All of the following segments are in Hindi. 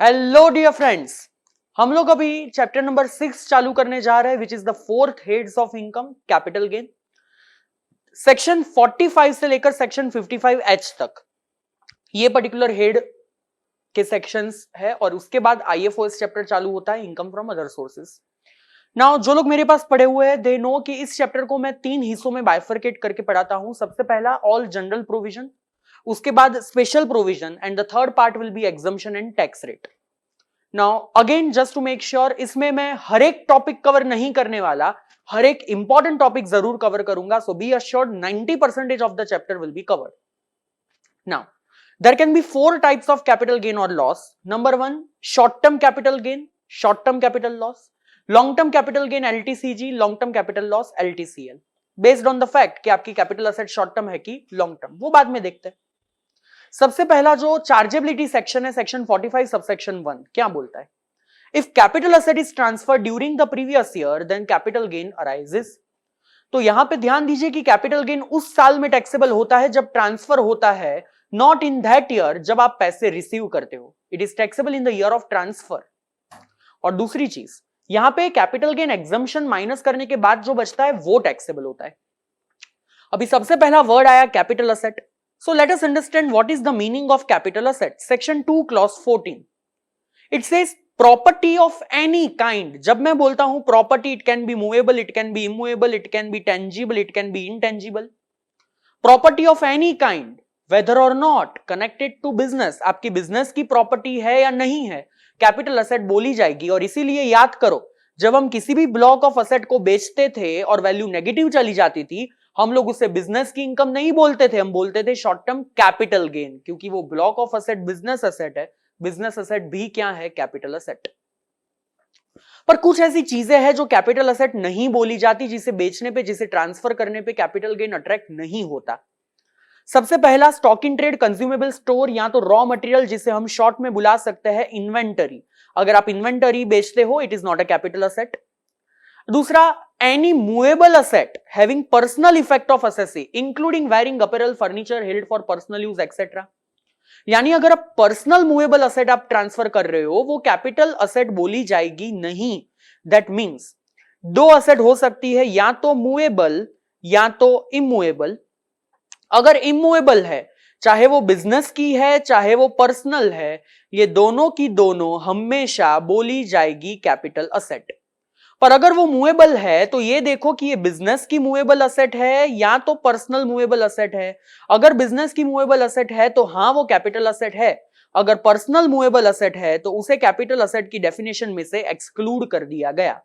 हेलो डियर फ्रेंड्स, हम लोग अभी चैप्टर नंबर 6 चालू करने जा रहे हैं which is the fourth heads of income capital gain. Section 45 से लेकर सेक्शन 55H तक ये पर्टिकुलर हेड के सेक्शंस है और उसके बाद IFOS चैप्टर चालू होता है income from other sources. Now जो लोग मेरे पास पढ़े हुए हैं दे नो कि इस चैप्टर को मैं 3 हिस्सों में बाइफरकेट करके पढ़ाता हूं। सबसे पहला ऑल जनरल प्रोविजन, उसके बाद special provision and the third part will be exemption and tax rate. Now again just to make sure, इसमें मैं हर एक टॉपिक कवर नहीं करने वाला, हर एक इंपॉर्टेंट टॉपिक जरूर कवर करूंगा। So be assured 90% of the chapter will be covered. Now there can be 4 types of capital gain or loss. Number 1, short term capital gain, short term capital loss, long term capital gain LTCG, long term capital loss LTCL, based on the fact कि आपकी capital asset short term है कि long term, वो बाद में देखते हैं। सबसे पहला जो चार्जेबिलिटी सेक्शन है, सेक्शन 45 सबसेक्शन 1 क्या बोलता है? If capital asset is transfer during the previous year then capital gain arises. तो यहां पे ध्यान दीजिए कि कैपिटल गेन उस साल में टैक्सेबल होता है जब ट्रांसफर होता है, नॉट इन दैट ईयर जब आप पैसे रिसीव करते हो। It is taxable in the year of transfer. और दूसरी चीज, यहां पे कैपिटल गेन एग्जम्पशन माइनस करने के बाद जो बचता है वो टैक्सेबल होता है। अभी सबसे पहला वर्ड आया capital asset. So let us understand what is the meaning of capital asset. Section 2 clause 14. It says property of any kind. जब मैं बोलता हूं property, it can be movable, it can be immovable, it can be tangible, it can be intangible. Property of any kind, whether or not connected to business, आपकी business की property है या नहीं है, capital asset बोली जाएगी। और इसीलिए याद करो, जब हम किसी भी block of asset को बेचते थे और वैल्यू नेगेटिव चली जाती थी, हम लोग उसे बिजनेस की इनकम नहीं बोलते थे, हम बोलते थे शॉर्ट टर्म कैपिटल गेन, क्योंकि वो block of asset business asset है। बिजनेस असेट भी क्या है? Capital asset. पर कुछ ऐसी चीजें हैं जो कैपिटल असेट नहीं बोली जाती, जिसे बेचने पे, जिसे ट्रांसफर करने पे कैपिटल गेन अट्रैक्ट नहीं होता। सबसे पहला stock in trade consumable store, या तो रॉ मटेरियल जिसे हम शॉर्ट में बुला सकते हैं इन्वेंटरी। अगर आप इन्वेंटरी बेचते हो, it is not a capital asset. दूसरा, any movable asset having personal effect of assessee including wearing apparel, furniture held for personal use etc. यानी अगर आप पर्सनल मूवेबल असेट आप ट्रांसफर कर रहे हो, वो कैपिटल असेट बोली जाएगी नहीं। दैट मींस 2 असेट हो सकती है, या तो मूवेबल या तो इमूवेबल। अगर इमूवेबल है, चाहे वो बिजनेस की है चाहे वो पर्सनल है, ये दोनों की दोनों हमेशा बोली जाएगी कैपिटल असेट। पर अगर वो मूवेबल है तो ये देखो कि ये बिजनेस की मूवेबल असेट है या तो पर्सनल मूवेबल असेट है। अगर बिजनेस की मूवेबल असेट है तो हां वो कैपिटल असेट है। अगर पर्सनल मूवेबल असेट है तो उसे कैपिटल असेट की डेफिनेशन में से एक्सक्लूड कर दिया गया।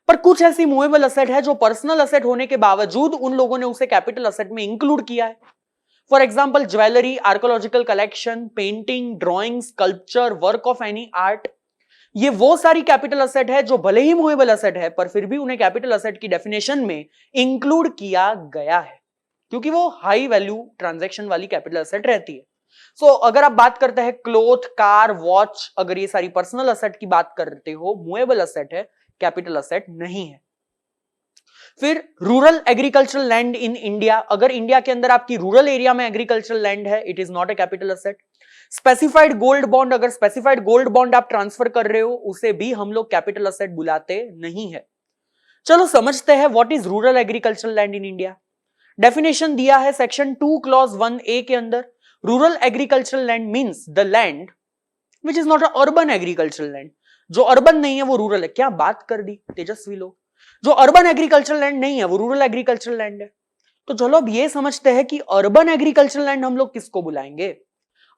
पर कुछ ऐसी मूवेबल असेट है जो पर्सनल असेट होने के बावजूद उन लोगों ने उसे कैपिटल असेट में इंक्लूड किया है। For example jewellery, archaeological collection, painting, drawing, sculpture, work of any art. ये वो सारी कैपिटल असेट है जो भले ही मूवेबल असेट है पर फिर भी उन्हें कैपिटल असेट की डेफिनेशन में इंक्लूड किया गया है, क्योंकि वो हाई वैल्यू ट्रांजैक्शन वाली कैपिटल असेट रहती है। सो अगर आप बात करते हैं क्लोथ, कार, वॉच, अगर ये सारी पर्सनल असेट की बात करते हो, मूवेबल असेट है, कैपिटल असेट नहीं है। फिर rural agricultural land in India, अगर इंडिया के अंदर आपकी रूरल एरिया में एग्रीकल्चरल लैंड है, it is not a capital asset. Specified gold bond, अगर स्पेसिफाइड गोल्ड बॉन्ड आप ट्रांसफर कर रहे हो, उसे भी हम लोग कैपिटल असेट बुलाते नहीं है। चलो समझते हैं what is rural agricultural land in India. Definition दिया है सेक्शन 2 क्लॉज 1A के अंदर। Rural agricultural land means the land which is not a urban agricultural land. जो अर्बन नहीं है वो रूरल है। क्या बात कर दी तेजस्वी लोग, जो अर्बन एग्रीकल्चरल लैंड नहीं है वो रूरल एग्रीकल्चरल लैंड है। तो चलो अब ये समझते हैं कि अर्बन एग्रीकल्चरल लैंड हम लोग किसको बुलाएंगे।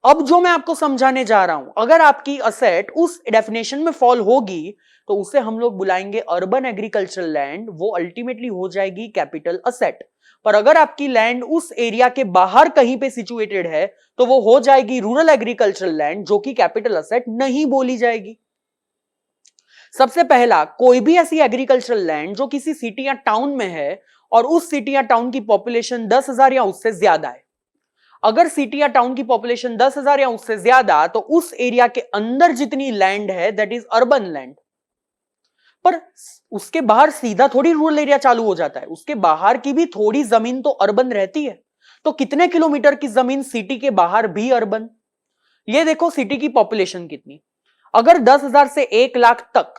अब जो मैं आपको समझाने जा रहा हूं, अगर आपकी असेट उस डेफिनेशन में फॉल होगी तो उसे हम लोग बुलाएंगे अर्बन एग्रीकल्चरल लैंड, वो अल्टीमेटली हो जाएगी कैपिटल असेट। पर अगर आपकी लैंड उस एरिया के बाहर कहीं पे सिचुएटेड है तो वो हो जाएगी रूरल एग्रीकल्चरल लैंड, जो कि कैपिटल असेट नहीं बोली जाएगी। सबसे पहला, कोई भी ऐसी एग्रीकल्चरल लैंड जो किसी सिटी या टाउन में है और उस सिटी या टाउन की पॉपुलेशन 10,000 या उससे ज्यादा है। अगर सिटी या टाउन की पॉपुलेशन 10,000 या उससे ज्यादा, तो उस एरिया के अंदर जितनी लैंड है दैट इज अर्बन लैंड। पर उसके बाहर सीधा थोड़ी रूरल एरिया चालू हो जाता है, उसके बाहर की भी थोड़ी जमीन तो अर्बन रहती है। तो कितने किलोमीटर की जमीन सिटी के बाहर भी अर्बन? ये देखो सिटी की पॉपुलेशन कितनी, अगर 10,000 से 1 लाख तक,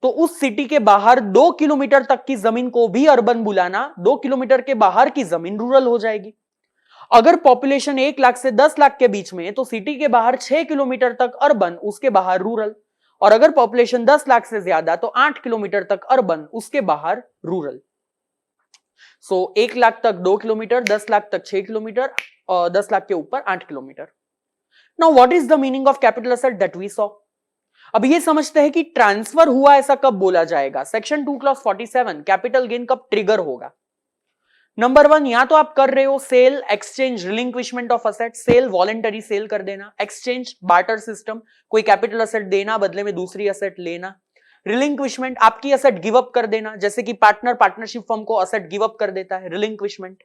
तो उस सिटी के बाहर 2 किलोमीटर तक की जमीन को भी अर्बन बुलाना, 2 किलोमीटर के बाहर की जमीन रूरल हो जाएगी। अगर पॉपुलेशन 1 लाख से 10 लाख के बीच में, तो सिटी के बाहर 6 किलोमीटर तक अर्बन, उसके बाहर रूरल। और अगर पॉपुलेशन 10 लाख से ज्यादा, तो 8 किलोमीटर तक अर्बन, उसके बाहर रूरल। सो 1 लाख तक 2 किलोमीटर, 10 लाख तक 6 किलोमीटर, और 10 लाख के ऊपर 8 kilometre. Now what is the meaning of capital asset that we saw? अब ये समझते हैं कि ट्रांसफर हुआ ऐसा कब बोला जाएगा। सेक्शन 2 क्लॉज 47 कैपिटल गेन कब ट्रिगर होगा? नंबर 1, या तो आप कर रहे हो sale, exchange, relinquishment of asset. Sale voluntary sale कर देना, एक्सचेंज बार्टर सिस्टम, कोई कैपिटल असेट देना बदले में दूसरी असेट लेना। रिलिंक्विशमेंट आपकी असेट गिव अप कर देना, जैसे कि पार्टनर पार्टनरशिप फर्म को असेट गिव अप कर देता है, रिलिंक्विशमेंट।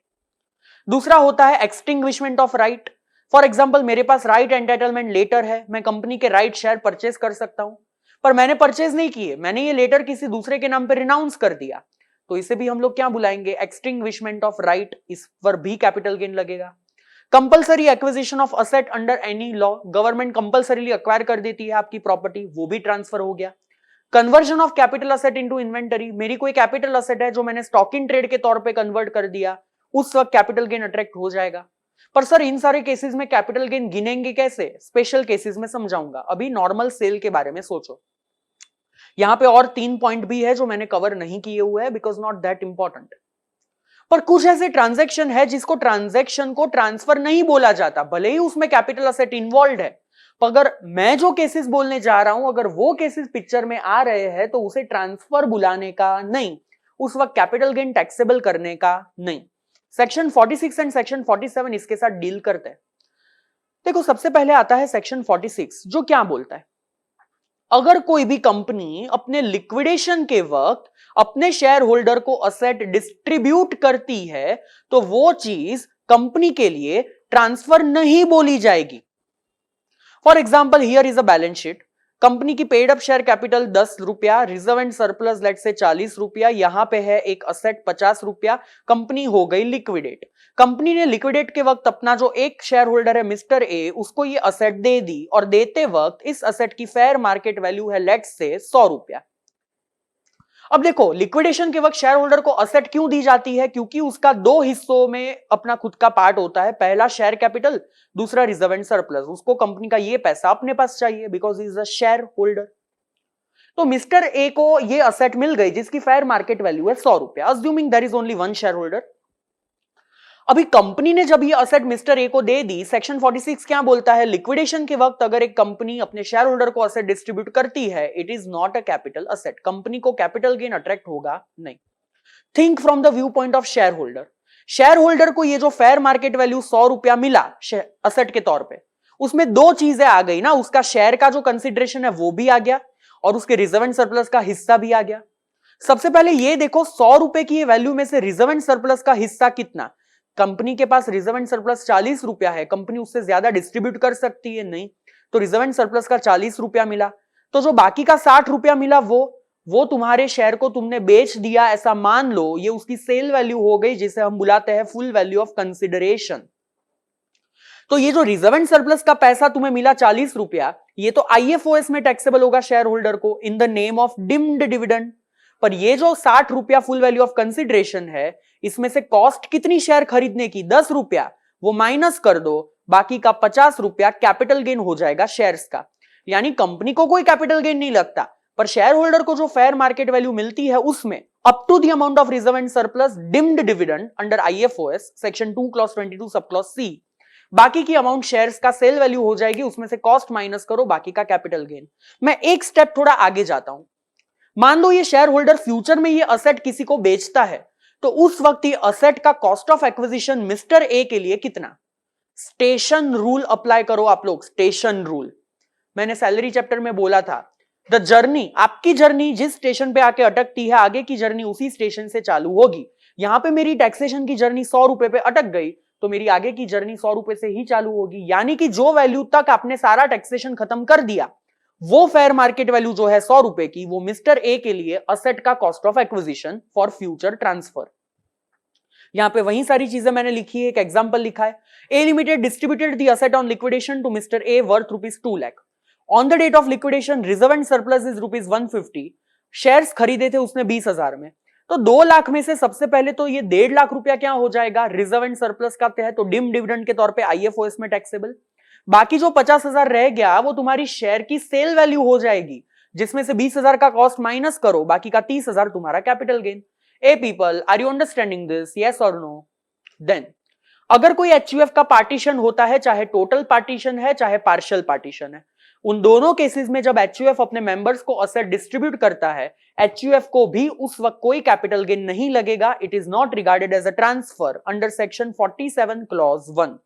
दूसरा होता है extinguishment of right. For example मेरे पास राइट एंटाइटलमेंट लेटर है, मैं कंपनी के राइट शेयर परचेज कर सकता हूं, पर मैंने परचेज नहीं किए, मैंने ये लेटर किसी दूसरे के नाम पर रिनाउंस कर दिया, तो इसे भी हम लोग क्या बुलाएंगे? Extinguishment of right. इस पर भी कैपिटल गेन लगेगा। Compulsory acquisition of asset under any law, government compulsorily acquire कर देती है आपकी प्रॉपर्टी, वो भी ट्रांसफर हो गया। Conversion of capital asset into inventory, मेरी कोई कैपिटल असेट है जो मैंने स्टॉक इन ट्रेड के तौर पे कन्वर्ट कर दिया, उस वक्त कैपिटल गेन अट्रैक्ट हो जाएगा। पर सर इन सारे केसेस में कैपिटल गेन गिनेंगे कैसे? स्पेशल केसेस में समझाऊंगा, अभी नॉर्मल सेल के बारे में सोचो। यहां पे और 3 पॉइंट भी है जो मैंने कवर नहीं किए हुए हैं, बिकॉज नॉट दैट इंपॉर्टेंट। पर कुछ ऐसे ट्रांजैक्शन है जिसको ट्रांजैक्शन को ट्रांसफर नहीं बोला जाता, भले ही उसमें कैपिटल असेट इन्वॉल्व है। पर अगर मैं जो केसेस बोलने जा रहा हूं, अगर वो केसेस पिक्चर में आ रहे हैं, तो उसे ट्रांसफर बुलाने का नहीं, उस वक्त कैपिटल गेन टैक्सेबल करने का नहीं। सेक्शन 46 एंड सेक्शन 47 इसके साथ डील करते हैं। देखो सबसे पहले आता है सेक्शन 46, जो क्या बोलता है? अगर कोई भी कंपनी अपने लिक्विडेशन के वक्त अपने शेयर होल्डर को असेट डिस्ट्रीब्यूट करती है, तो वो चीज कंपनी के लिए ट्रांसफर नहीं बोली जाएगी। For example here is a balance sheet, company की पेड अप शेयर कैपिटल 10 रुपया, रिजर्व एंड सरप्लस लेट से 40 रुपया, यहां पे है एक असेट 50 रुपया, कंपनी हो गई लिक्विडेट। कंपनी ने लिक्विडेट के वक्त अपना जो एक शेयर होल्डर है मिस्टर ए, उसको ये असेट दे दी, और देते वक्त इस असेट की फेयर मार्केट वैल्यू है लेट से 100 रुपया। अब देखो लिक्विडेशन के वक्त शेयर होल्डर को असेट क्यों दी जाती है? क्योंकि उसका 2 हिस्सों में अपना खुद का पार्ट होता है, पहला शेयर कैपिटल, दूसरा रिजर्व एंड सरप्लस। उसको कंपनी का ये पैसा अपने पास चाहिए, because is a share holder. तो मिस्टर ए को ये असेट मिल गई जिसकी फेयर मार्केट वैल्यू है 100 रुपया, assuming there is only one share holder. अभी कंपनी ने जब ये असेट मिस्टर ए को दे दी, सेक्शन 46 क्या बोलता है? लिक्विडेशन के वक्त अगर एक कंपनी अपने शेयर होल्डर को असेट डिस्ट्रीब्यूट करती है, it is not a capital asset, company को कैपिटल गेन अट्रैक्ट होगा नहीं। Think from the view point of share holder. Share holder को ये जो फेयर मार्केट वैल्यू 100 रुपया मिला असेट के तौर पे, उसमें 2 चीजें आ गई ना, उसका शेयर का जो कंसिडरेशन है वो भी आ गया, और उसके रिजर्व एंड सरप्लस का हिस्सा भी आ गया। सबसे पहले ये देखो 100 रुपए की वैल्यू में से रिजर्व एंड सरप्लस का हिस्सा कितना? कंपनी के पास रिजर्व एंड सरप्लस 40 रुपया है, कंपनी उससे ज्यादा डिस्ट्रीब्यूट कर सकती है नहीं, तो रिजर्व एंड सरप्लस का 40 रुपया मिला, तो जो बाकी का 60 रुपया मिला वो तुम्हारे शेयर को तुमने बेच दिया, ऐसा मान लो, ये उसकी सेल वैल्यू हो गई, जिसे हम बुलाते हैं फुल वैल्यू ऑफ कंसिडरेशन। तो ये जो रिजर्व एंड सरप्लस का पैसा तुम्हें मिला 40 रुपया, ये तो आईएफओएस में टैक्सेबल होगा शेयर होल्डर को in the name of deemed dividend. पर ये जो 60 रुपया फुल वैल्यू ऑफ कंसिडरेशन है, इसमें से कॉस्ट कितनी शेयर खरीदने की? 10 रुपया, वो माइनस कर दो, बाकी का 50 रुपया कैपिटल गेन हो जाएगा शेयर्स का। यानी कंपनी को कोई कैपिटल गेन नहीं लगता, पर शेयर होल्डर को जो फेयर मार्केट वैल्यू मिलती है उसमें up to the amount of reserve and surplus deemed dividend under IFOS section 2 clause 22 sub clause C, बाकी की अमाउंट शेयर्स का सेल वैल्यू हो जाएगी, उसमें से कॉस्ट माइनस करो, बाकी का कैपिटल गेन। मैं एक स्टेप थोड़ा आगे जाता हूं। मान लो ये शेयर होल्डर फ्यूचर में ये असेट किसी को बेचता है, तो उस वक्त ये असेट का cost of acquisition mister A के लिए कितना? स्टेशन रूल अप्लाई करो आप लोग, स्टेशन रूल। मैंने सैलरी चैप्टर में बोला था, द जर्नी, आपकी जर्नी जिस स्टेशन पे आके अटकती है, आगे की जर्नी उसी स्टेशन से चालू होगी। यहां पे मेरी टैक्सेशन की जर्नी 100 रुपए पे अटक गई, तो मेरी आगे की जर्नी 100 रुपए से ही चालू होगी। यानी कि जो वैल्यू तक आपने सारा टैक्सेशन खत्म कर दिया, वो फेयर मार्केट वैल्यू जो है 100 रुपए की, वो मिस्टर ए के लिए असेट का cost of acquisition for future transfer. यहां पे वही सारी चीजें मैंने लिखी है, एक एग्जांपल लिखा है। A limited distributed the asset on liquidation to mister A worth ₹2 lakh. On the date of liquidation reserve and surplus is ₹150। Shares खरीदे थे उसने 20,000 में। तो 2 लाख में से सबसे पहले तो ये 1.5 लाख रुपया क्या हो जाएगा, रिजर्व एंड सरप्लस का है, तो डिम डिविडेंड के तौर पे आईएफओएस में टैक्सेबल। बाकी जो 50,000 रह गया वो तुम्हारी शेयर की सेल वैल्यू हो जाएगी, जिसमें से 20,000 का कॉस्ट माइनस करो, बाकी का 30,000 तुम्हारा capital gain. A people, are you understanding this, yes और नो? देन अगर कोई एचयूएफ का पार्टीशन होता है, चाहे टोटल पार्टीशन है चाहे पार्शियल पार्टीशन है, उन दोनों केसेस में जब एचयूएफ अपने मेंबर्स को असेट डिस्ट्रीब्यूट करता है, एचयूएफ को भी उस वक्त कोई कैपिटल गेन नहीं लगेगा। It is not regarded as a transfer under section 47 clause 1।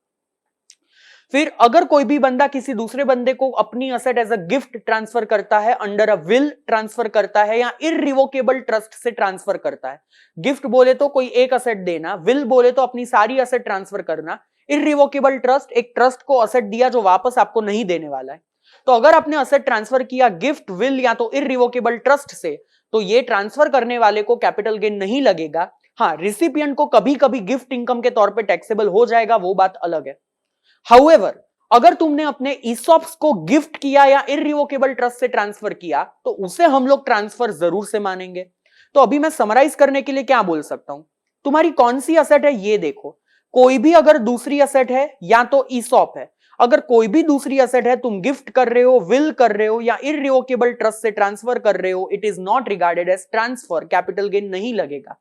फिर अगर कोई भी बंदा किसी दूसरे बंदे को अपनी asset as a gift transfer करता है, अंडर अ विल ट्रांसफर करता है या इररिवोकेबल ट्रस्ट से ट्रांसफर करता है। गिफ्ट बोले तो कोई एक असेट देना, विल बोले तो अपनी सारी असेट ट्रांसफर करना, इररिवोकेबल ट्रस्ट एक ट्रस्ट को असेट दिया जो वापस आपको नहीं देने वाला है। तो अगर आपने असेट ट्रांसफर किया गिफ्ट, विल या तो इररिवोकेबल ट्रस्ट से, तो ये ट्रांसफर करने वाले को कैपिटल गेन नहीं लगेगा। हाँ, रिसिपिएंट को कभी कभी गिफ्ट इनकम के तौर पे टैक्सेबल हो जाएगा, वो बात अलग है। हाउएवर, अगर तुमने अपने ईसॉप्स को गिफ्ट किया या इररिवोकेबल ट्रस्ट से ट्रांसफर किया, तो उसे हम लोग ट्रांसफर जरूर से मानेंगे। तो अभी मैं समराइज करने के लिए क्या बोल सकता हूं, तुम्हारी कौन सी असेट है ये देखो। कोई भी अगर दूसरी असेट है या तो ईसॉप है, अगर कोई भी दूसरी असेट है, तुम गिफ्ट कर रहे हो, विल कर रहे हो या इररिवोकेबल ट्रस्ट से ट्रांसफर कर रहे हो, it is not regarded as transfer, capital gain नहीं लगेगा।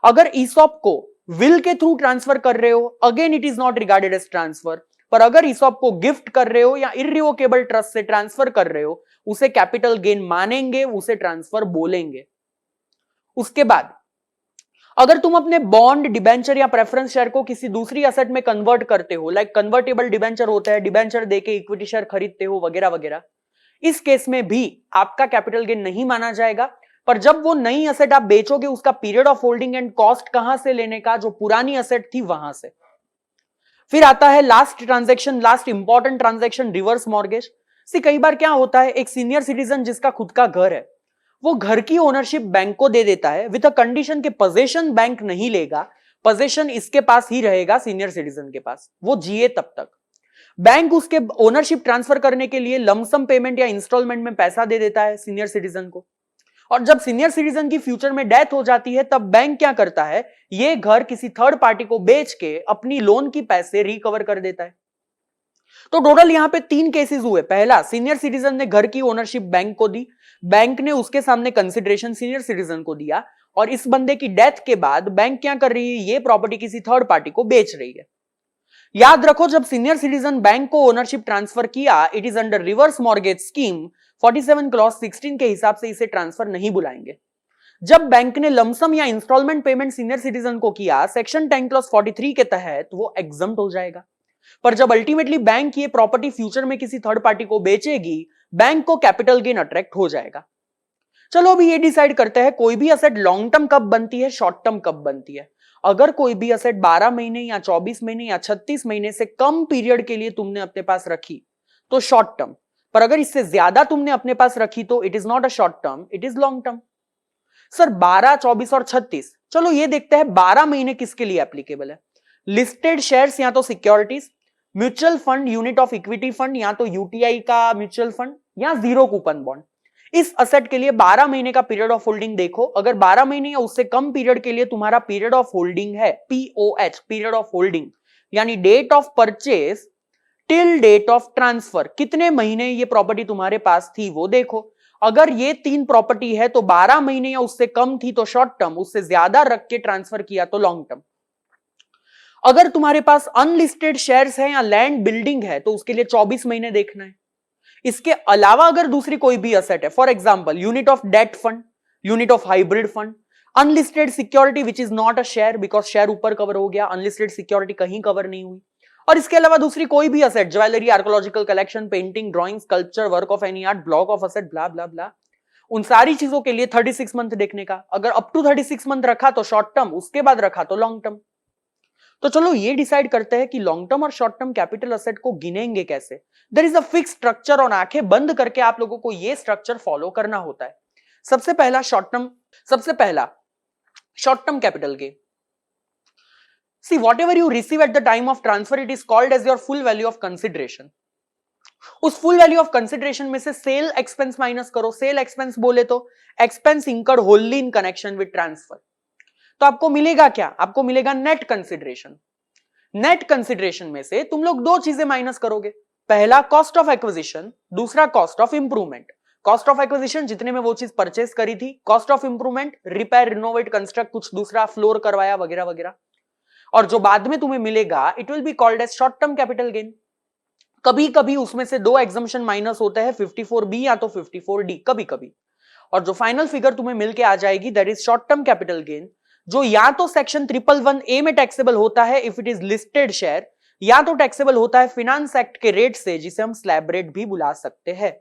अगर ईसॉप को विल के थ्रू ट्रांसफर कर रहे हो, again it is not regarded as transfer. पर अगर ईसॉप को गिफ्ट कर रहे हो या इररिवोकेबल ट्रस्ट से ट्रांसफर कर रहे हो, उसे कैपिटल गेन मानेंगे, उसे ट्रांसफर बोलेंगे। उसके बाद अगर तुम अपने बॉन्ड, डिबेंचर या प्रेफरेंस शेयर को किसी दूसरी असेट में कन्वर्ट करते हो, लाइक कन्वर्टेबल डिबेंचर होता है, डिबेंचर देके इक्विटी शेयर खरीदते हो वगैरह वगैरह, इस केस में भी आपका कैपिटल गेन नहीं माना जाएगा। पर जब वो नई असेट आप बेचोगे, उसका period of holding and cost कहां से लेने का, जो पुरानी असेट थी वहां से। फिर आता है last transaction, last important transaction, reverse mortgage. See कई बार क्या होता है, एक सीनियर सिटीजन जिसका खुद का घर है, वो घर की ओनरशिप बैंक को दे देता है विद अ कंडीशन के पोजीशन बैंक नहीं लेगा, पोजीशन इसके पास ही रहेगा, सीनियर सिटीजन के पास, वो जिए तब तक। बैंक उसके ओनरशिप ट्रांसफर करने के लिए लमसम पेमेंट या इंस्टॉलमेंट में पैसा दे देता है सीनियर सिटीजन को। और जब सीनियर सिटीजन की फ्यूचर में डेथ हो जाती है, तब बैंक क्या करता है, ये घर किसी थर्ड पार्टी को बेच के अपनी लोन की पैसे रिकवर कर देता है। तो टोटल यहां पे 3 केसेस हुए। पहला, सीनियर सिटीजन ने घर की ओनरशिप बैंक को दी, बैंक ने उसके सामने कंसिडरेशन सीनियर सिटीजन को दिया, और इस बंदे की डेथ के बाद बैंक क्या कर रही है, ये प्रॉपर्टी किसी थर्ड पार्टी को बेच रही है। याद रखो, जब सीनियर सिटीजन बैंक को ओनरशिप ट्रांसफर किया, it is under reverse mortgage scheme 47 clause 16 के हिसाब से इसे ट्रांसफर नहीं बुलाएंगे। जब बैंक ने लमसम या इंस्टॉलमेंट पेमेंट सीनियर सिटीजन को किया, सेक्शन 10 क्लॉज 43 के तहत वो एग्जम्प्ट हो जाएगा। पर जब अल्टीमेटली बैंक ये प्रॉपर्टी फ्यूचर में किसी थर्ड पार्टी को बेचेगी, बैंक को कैपिटल गेन अट्रैक्ट हो जाएगा। चलो अभी ये डिसाइड करते हैं, कोई भी असेट लॉन्ग टर्म कब बनती है, शॉर्ट टर्म कब बनती है। अगर कोई भी असेट 12 महीने या 24 महीने या 36 महीने से कम पीरियड के लिए तुमने अपने पास रखी, तो शॉर्ट टर्म। पर अगर इससे ज्यादा तुमने अपने पास रखी, तो it is not a short term, it is long term. Sir 12, 24 और 36, चलो ये देखते हैं 12 महीने किसके लिए एप्लीकेबल है। लिस्टेड शेयर्स या तो securities, mutual fund, unit of equity fund या तो यूटीआई का म्यूचुअल फंड, या जीरो कूपन बॉन्ड। इस असेट के लिए 12 महीने का पीरियड ऑफ होल्डिंग देखो। अगर 12 महीने या उससे कम पीरियड के लिए तुम्हारा पीरियड ऑफ होल्डिंग है, पीओएच, पीरियड ऑफ होल्डिंग, यानी date of purchase till date of transfer, कितने महीने ये प्रॉपर्टी तुम्हारे पास थी वो देखो। अगर ये 3 प्रॉपर्टी है तो 12 महीने या उससे कम थी तो शॉर्ट टर्म, उससे ज्यादा रख के ट्रांसफर किया तो लॉन्ग टर्म। अगर तुम्हारे पास अनलिस्टेड शेयर्स है या लैंड बिल्डिंग है, तो उसके लिए 24 महीने देखना है। इसके अलावा अगर दूसरी कोई भी असेट है, for example unit of debt fund, unit of hybrid fund, unlisted security which is not a share, because share ऊपर कवर हो गया, अनलिस्टेड सिक्योरिटी कहीं कवर नहीं हुई, और इसके अलावा दूसरी कोई भी asset, jewellery, archaeological collection, painting, drawing, sculpture, work of any art, block of asset, blah blah blah, उन सारी चीजों के लिए 36 मंथ देखने का। अगर अप टू 36 मंथ रखा तो शॉर्ट टर्म, उसके बाद रखा तो लॉन्ग टर्म। तो चलो ये डिसाइड करते हैं कि लॉन्ग टर्म और शॉर्ट टर्म कैपिटल असेट को गिनेंगे कैसे। There is a fix structure, और आंखें बंद करके आप लोगों को ये स्ट्रक्चर फॉलो करना होता है। सबसे पहला short term capital gain. See whatever you receive at the time of transfer it is called as your full value of consideration. उस फुल वैल्यू ऑफ कंसिडरेशन में से सेल एक्सपेंस माइनस करो। सेल एक्सपेंस बोले तो expense incurred wholly in connection with transfer. तो आपको मिलेगा क्या? आपको मिलेगा नेट कंसिडरेशन। नेट कंसिडरेशन में से तुम लोग दो चीजें माइनस करोगे, पहला कॉस्ट ऑफ एक्विजिशन, दूसरा cost of improvement. Cost of acquisition जितने में वो चीज परचेस करी थी, cost of improvement repair, renovate, construct, कुछ दूसरा फ्लोर करवाया वगैरह वगैरह। और जो बाद में तुम्हें मिलेगा it will be called as short term capital gain. कभी कभी उसमें से दो एग्जम्पशन माइनस होते हैं, 54B या तो 54D कभी कभी। और जो फाइनल फिगर तुम्हें मिलके आ जाएगी that is short term capital gain, जो या तो सेक्शन 111A में टैक्सेबल होता है if it is listed share, या तो टैक्सेबल होता है फिनांस एक्ट के रेट से, जिसे हम स्लैब रेट भी बुला सकते हैं।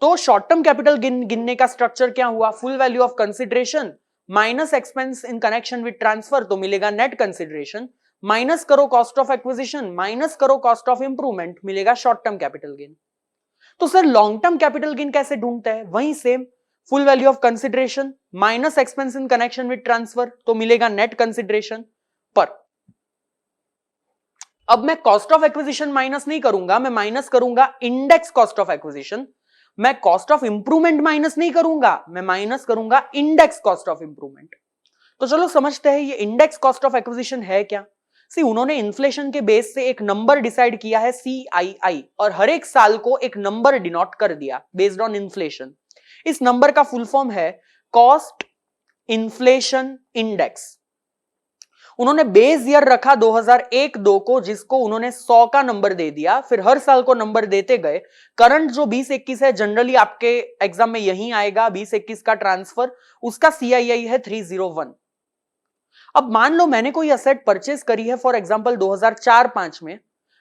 तो शॉर्ट टर्म कैपिटल गिनने का स्ट्रक्चर क्या हुआ? Full value of consideration minus expense in connection with transfer, तो मिलेगा नेट कंसिडरेशन, माइनस करो कॉस्ट ऑफ एक्विजिशन, माइनस करो कॉस्ट ऑफ इंप्रूवमेंट, मिलेगा शॉर्ट टर्म कैपिटल गेन। तो sir long term capital gain कैसे ढूंढते हैं? वही same, full value of consideration minus expense in connection with transfer, तो मिलेगा नेट कंसिडरेशन। पर अब मैं कॉस्ट ऑफ एक्विजिशन माइनस नहीं करूंगा, मैं माइनस करूंगा इंडेक्स कॉस्ट ऑफ एक्विजिशन। मैं कॉस्ट ऑफ इंप्रूवमेंट माइनस नहीं करूंगा, मैं माइनस करूंगा इंडेक्स कॉस्ट ऑफ इंप्रूवमेंट। तो चलो समझते हैं ये इंडेक्स कॉस्ट ऑफ एक्विजिशन है क्या। सी उन्होंने इन्फ्लेशन के बेस से एक नंबर डिसाइड किया है CII, और हर एक साल को एक नंबर डिनोट कर दिया बेस्ड ऑन इन्फ्लेशन। इस नंबर का फुल फॉर्म है कॉस्ट इन्फ्लेशन इंडेक्स। उन्होंने बेस ईयर रखा 2001-2 को, जिसको उन्होंने 100 का नंबर दे दिया, फिर हर साल को नंबर देते गए। करंट जो 2021 है, जनरली आपके एग्जाम में यही आएगा, 2021 का ट्रांसफर, उसका CII है 301। अब मान लो मैंने कोई असेट परचेस करी है फॉर एग्जांपल 2004-5 में,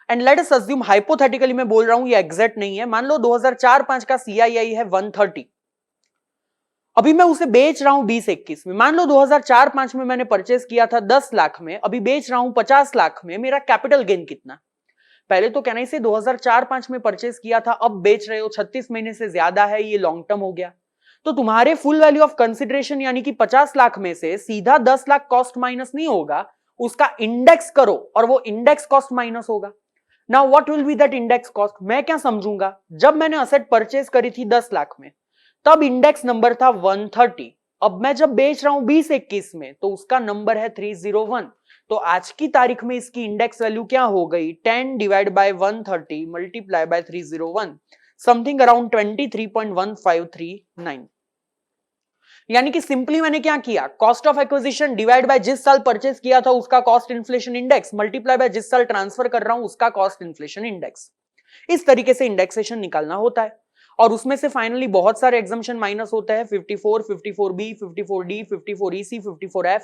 and let us assume, hypothetically मैं बोल रहा हूं, ये एग्जैक्ट नहीं है, मान लो 2004-5 का CII है 130। अभी मैं उसे बेच रहा हूं 2021 में। मान लो 2004-5 में मैंने परचेस किया था 10 लाख में, अभी बेच रहा हूं 50 लाख में, मेरा कैपिटल गेन कितना? पहले तो कहना से 2004-5 में परचेस किया था, अब बेच रहे हो, 36 महीने से ज्यादा है, ये लॉन्ग टर्म हो गया। तो तुम्हारे फुल वैल्यू ऑफ कंसिडरेशन यानी कि 50 लाख में से सीधा 10 लाख कॉस्ट माइनस नहीं होगा, उसका इंडेक्स करो और वो इंडेक्स कॉस्ट माइनस होगा। Now what will be that index cost? मैं क्या समझूंगा, जब मैंने असेट परचेस करी थी 10 लाख में, तब इंडेक्स नंबर था 130। अब मैं जब बेच रहा हूं 2021 में, तो उसका नंबर है 301। तो आज की तारीख में इसकी इंडेक्स वैल्यू क्या हो गई? 10 divide by 130 multiply by 301, something around 23.1539। यानी कि सिंपली मैंने क्या किया, cost of acquisition divide by जिस साल परचेस किया था उसका cost inflation index, multiply by जिस साल ट्रांसफर कर रहा हूं उसका कॉस्ट इन्फ्लेशन इंडेक्स। इस तरीके से इंडेक्सेशन निकालना होता है। और उसमें से फाइनली बहुत सारे एग्जम्पशन माइनस होते हैं, 54, 54B, 54D, 54EC, 54F,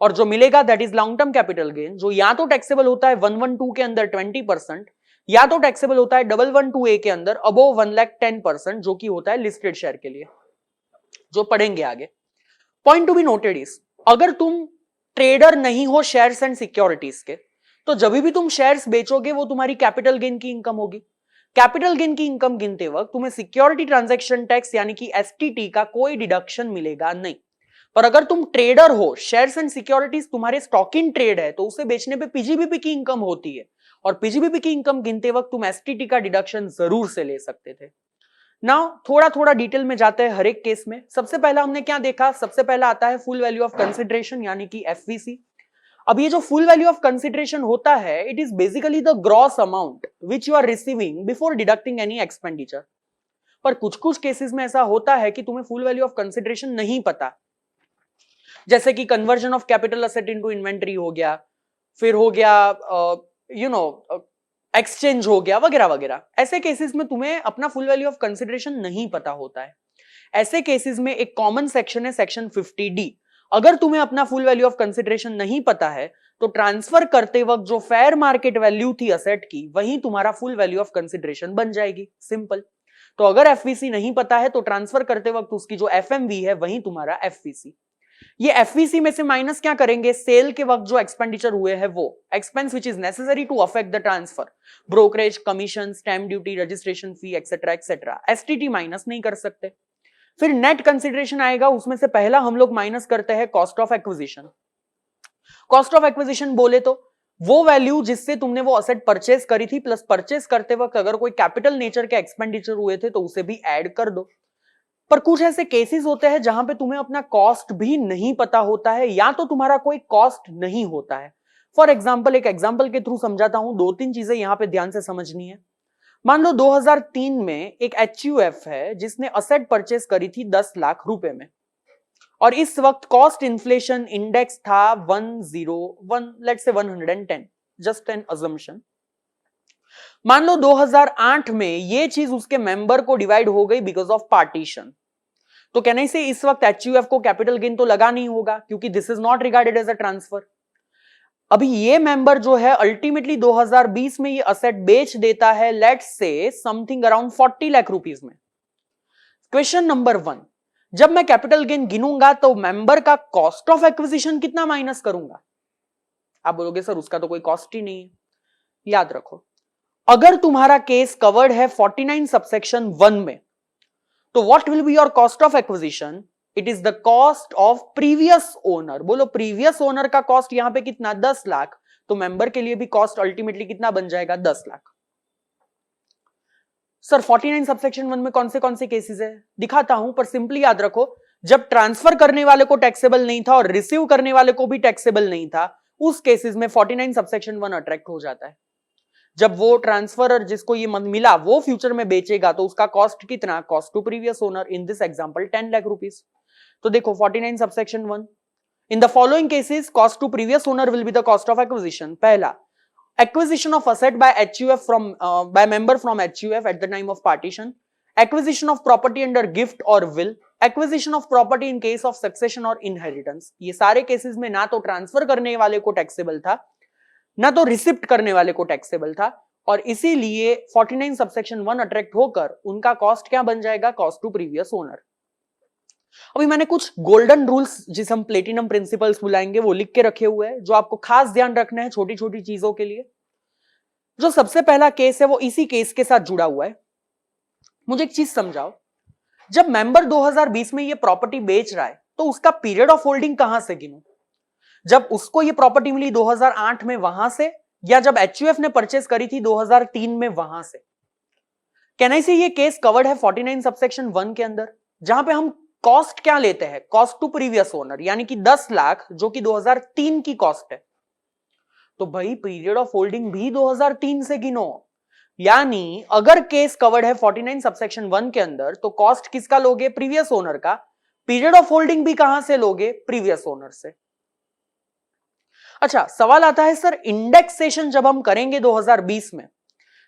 और जो मिलेगा that is long term capital gain, जो या तो टैक्सेबल होता है 112 के अंदर 20%, या तो टैक्सेबल होता है 112A के अंदर अबोव 1 लाख 10%, जो कि होता है लिस्टेड शेयर के लिए, जो पढ़ेंगे आगे। Point to be noted is, अगर तुम ट्रेडर नहीं हो शेयर्स एंड सिक्योरिटीज के, तो जब भी तुम शेयर्स बेचोगे वो तुम्हारी कैपिटल गेन की इनकम होगी। कैपिटल गेन की इनकम गिनते वक्त तुम्हें सिक्योरिटी ट्रांजैक्शन टैक्स यानी कि STT का कोई डिडक्शन मिलेगा नहीं। पर अगर तुम ट्रेडर हो, शेयर्स एंड सिक्योरिटीज तुम्हारे स्टॉक इन ट्रेड है, तो उसे बेचने पे PGBP की इनकम होती है, और PGBP की इनकम गिनते वक्त तुम STT का डिडक्शन जरूर से ले सकते थे। नाउ थोड़ा थोड़ा डिटेल में जाते हैं हर एक केस में। सबसे पहला हमने क्या देखा, सबसे पहला आता है फुल वैल्यू ऑफ कंसिडरेशन यानी कि FVC। अब ये जो फुल वैल्यू ऑफ कंसिडरेशन होता है, it is basically the gross amount which you are receiving before deducting any expenditure. पर कुछ कुछ केसेस में ऐसा होता है कि तुम्हें फुल वैल्यू ऑफ कंसिडरेशन नहीं पता, जैसे कि conversion of capital asset into inventory हो गया, फिर हो गया एक्सचेंज हो गया, वगैरह वगैरह। ऐसे केसेस में तुम्हें अपना फुल वैल्यू ऑफ कंसिडरेशन नहीं पता होता है। ऐसे केसेस में एक कॉमन सेक्शन है सेक्शन 50D। अगर तुम्हें अपना फुल वैल्यू ऑफ कंसिडरेशन नहीं पता है, तो ट्रांसफर करते वक्त जो फेयर मार्केट वैल्यू थी असेट की, वही तुम्हारा फुल वैल्यू ऑफ कंसिडरेशन बन जाएगी, सिंपल। तो अगर FVC नहीं पता है, तो ट्रांसफर करते वक्त उसकी जो FMV है वही तुम्हारा FVC। ये FVC में से माइनस क्या करेंगे, सेल के वक्त जो एक्सपेंडिचर हुए हैं वो expense which is necessary to affect the transfer, brokerage, commission, stamp duty, registration fee, etcetera etcetera. STT minus नहीं कर सकते। फिर नेट कंसिडरेशन आएगा, उसमें से पहला हम लोग माइनस करते हैं cost of acquisition. Cost of acquisition बोले तो वो वैल्यू जिससे तुमने वो असेट परचेस करी थी प्लस परचेस करते वक्त अगर कोई कैपिटल नेचर के एक्सपेंडिचर हुए थे तो उसे भी ऐड कर दो। पर कुछ ऐसे केसेस होते हैं जहां पे तुम्हें अपना कॉस्ट भी नहीं पता होता है या तो तुम्हारा कोई कॉस्ट नहीं होता है। फॉर एग्जाम्पल, एक एग्जाम्पल के थ्रू समझाता हूं, 2-3 चीजें यहां पे ध्यान से समझनी है। मान लो 2003 में एक HUF है जिसने असेट परचेस करी थी 10 लाख रुपए में और इस वक्त कॉस्ट इन्फ्लेशन इंडेक्स था 101, let's say 110, just an assumption. मान लो 2008 में ये चीज उसके मेंबर को डिवाइड हो गई बिकॉज ऑफ पार्टीशन, तो कहने से इस वक्त HUF को कैपिटल गेन तो लगा नहीं होगा क्योंकि this is not regarded as a transfer. अभी ये मेंबर जो है अल्टीमेटली 2020 में ये असेट बेच देता है, let's say something around 40 lakh rupees में। क्वेश्चन नंबर 1, जब मैं कैपिटल गेन गिनूंगा तो मेंबर का कॉस्ट ऑफ एक्विजिशन कितना माइनस करूंगा? आप बोलोगे सर उसका तो कोई कॉस्ट ही नहीं है। याद रखो, अगर तुम्हारा केस कवर्ड है 49 सबसेक्शन 1 में तो what will be your cost of acquisition? It is the cost of previous owner. बोलो प्रीवियस ओनर का कॉस्ट यहां पे कितना? 10 लाख। तो मेंबर के लिए भी कॉस्ट अल्टीमेटली कितना बन जाएगा? 10 लाख। सर 49 सबसेक्शन 1 में कौन से केसेस है? दिखाता हूं, पर सिंपली याद रखो, जब ट्रांसफर करने वाले को टैक्सेबल नहीं था और रिसीव करने वाले को भी टैक्सेबल नहीं था, उस केसेस में 49 सबसेक्शन 1 अट्रैक्ट हो जाता है। जब वो ट्रांसफरर जिसको ये मिला वो फ्यूचर में बेचेगा तो उसका कॉस्ट कितना? Cost to previous owner, in this example 10 lakh rupees. तो देखो 49 subsection 1, in the following cases cost to previous owner will be the cost of acquisition. पहला, acquisition of asset by HUF by member from HUF at the time of partition, acquisition of property under gift or will, acquisition of property in case of succession or inheritance। ये सारे केसेस में ना तो ट्रांसफर करने वाले को टैक्सेबल था ना तो रिसिप्ट करने वाले को टैक्सेबल था, और इसीलिए 49 सबसेक्शन 1 अट्रैक्ट होकर उनका कॉस्ट क्या बन जाएगा? Cost to previous owner. अभी मैंने कुछ गोल्डन रूल्स जिसे हम प्लेटिनम प्रिंसिपल्स बुलाएंगे वो लिख के रखे हुए हैं जो आपको खास ध्यान रखना है छोटी छोटी चीजों के लिए। जो सबसे पहला केस है वो इसी केस के साथ जुड़ा हुआ है। मुझे एक चीज समझाओ, जब मेंबर 2020 में ये प्रॉपर्टी बेच रहा है तो उसका पीरियड ऑफ होल्डिंग कहां से गिनूं? जब उसको ये प्रॉपर्टी मिली 2008 में वहां से, या जब HUF ने परचेस करी थी 2003 में वहां से? कहने से ये केस कवर्ड है 49 सबसेक्शन 1 के अंदर, जहां पे हम कॉस्ट क्या लेते हैं? कॉस्ट टू प्रीवियस ओनर, यानी कि 10 लाख जो कि 2003 की कॉस्ट है। तो भाई पीरियड ऑफ होल्डिंग भी 2003 से गिनो, यानी अगर केस कवर्ड है 49 सबसेक्शन 1 के अंदर तो कॉस्ट किसका लोगे? प्रीवियस ओनर का। पीरियड ऑफ होल्डिंग भी कहां से लोगे? प्रीवियस ओनर से। अच्छा, सवाल आता है सर इंडेक्सेशन जब हम करेंगे 2020 में,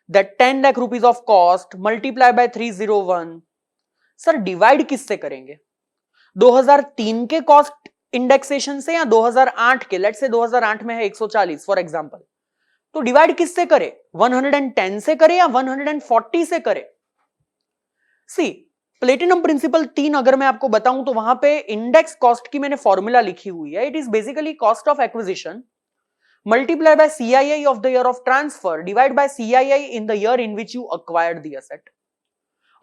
that 10 lakh rupees of cost multiply by 301, sir divide किससे करेंगे? 2003 के कॉस्ट इंडेक्सेशन से या 2008 के? लेट्स से 2008 में है 140 फॉर एग्जांपल, तो डिवाइड किससे करे? 110 से करे या 140 से करे? सी, प्लेटिनम प्रिंसिपल 3 अगर मैं आपको बताऊं तो वहां पे इंडेक्स कॉस्ट की मैंने फॉर्मूला लिखी हुई है। It is basically cost of acquisition multiply by CII of the year of transfer divide by CII in the year in which you acquired the asset.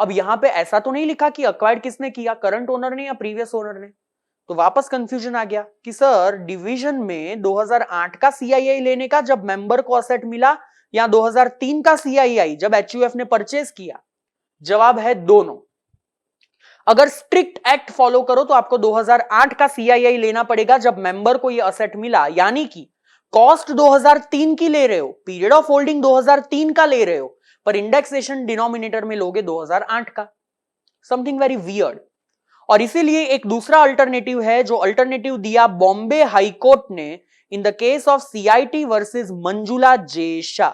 अब यहां पे ऐसा तो नहीं लिखा कि अक्वायर्ड किसने किया, करंट ओनर ने या प्रीवियस ओनर ने? तो वापस कंफ्यूजन आ गया कि सर डिवीजन में 2008 का CII लेने का जब मेंबर को असेट मिला, या 2003 का CII जब HUF ने परचेज किया? जवाब है दोनों। अगर स्ट्रिक्ट एक्ट फॉलो करो तो आपको 2008 का CII लेना पड़ेगा जब मेंबर को यह असेट मिला, यानी कि कॉस्ट 2003 की ले रहे हो, पीरियड ऑफ होल्डिंग 2003 का ले रहे हो, पर इंडेक्सेशन डिनोमिनेटर में लोगे 2008 का। Something very weird. और इसीलिए एक दूसरा अल्टरनेटिव है जो अल्टरनेटिव दिया बॉम्बे हाईकोर्ट ने in the case of CIT versus Manjula J Shah.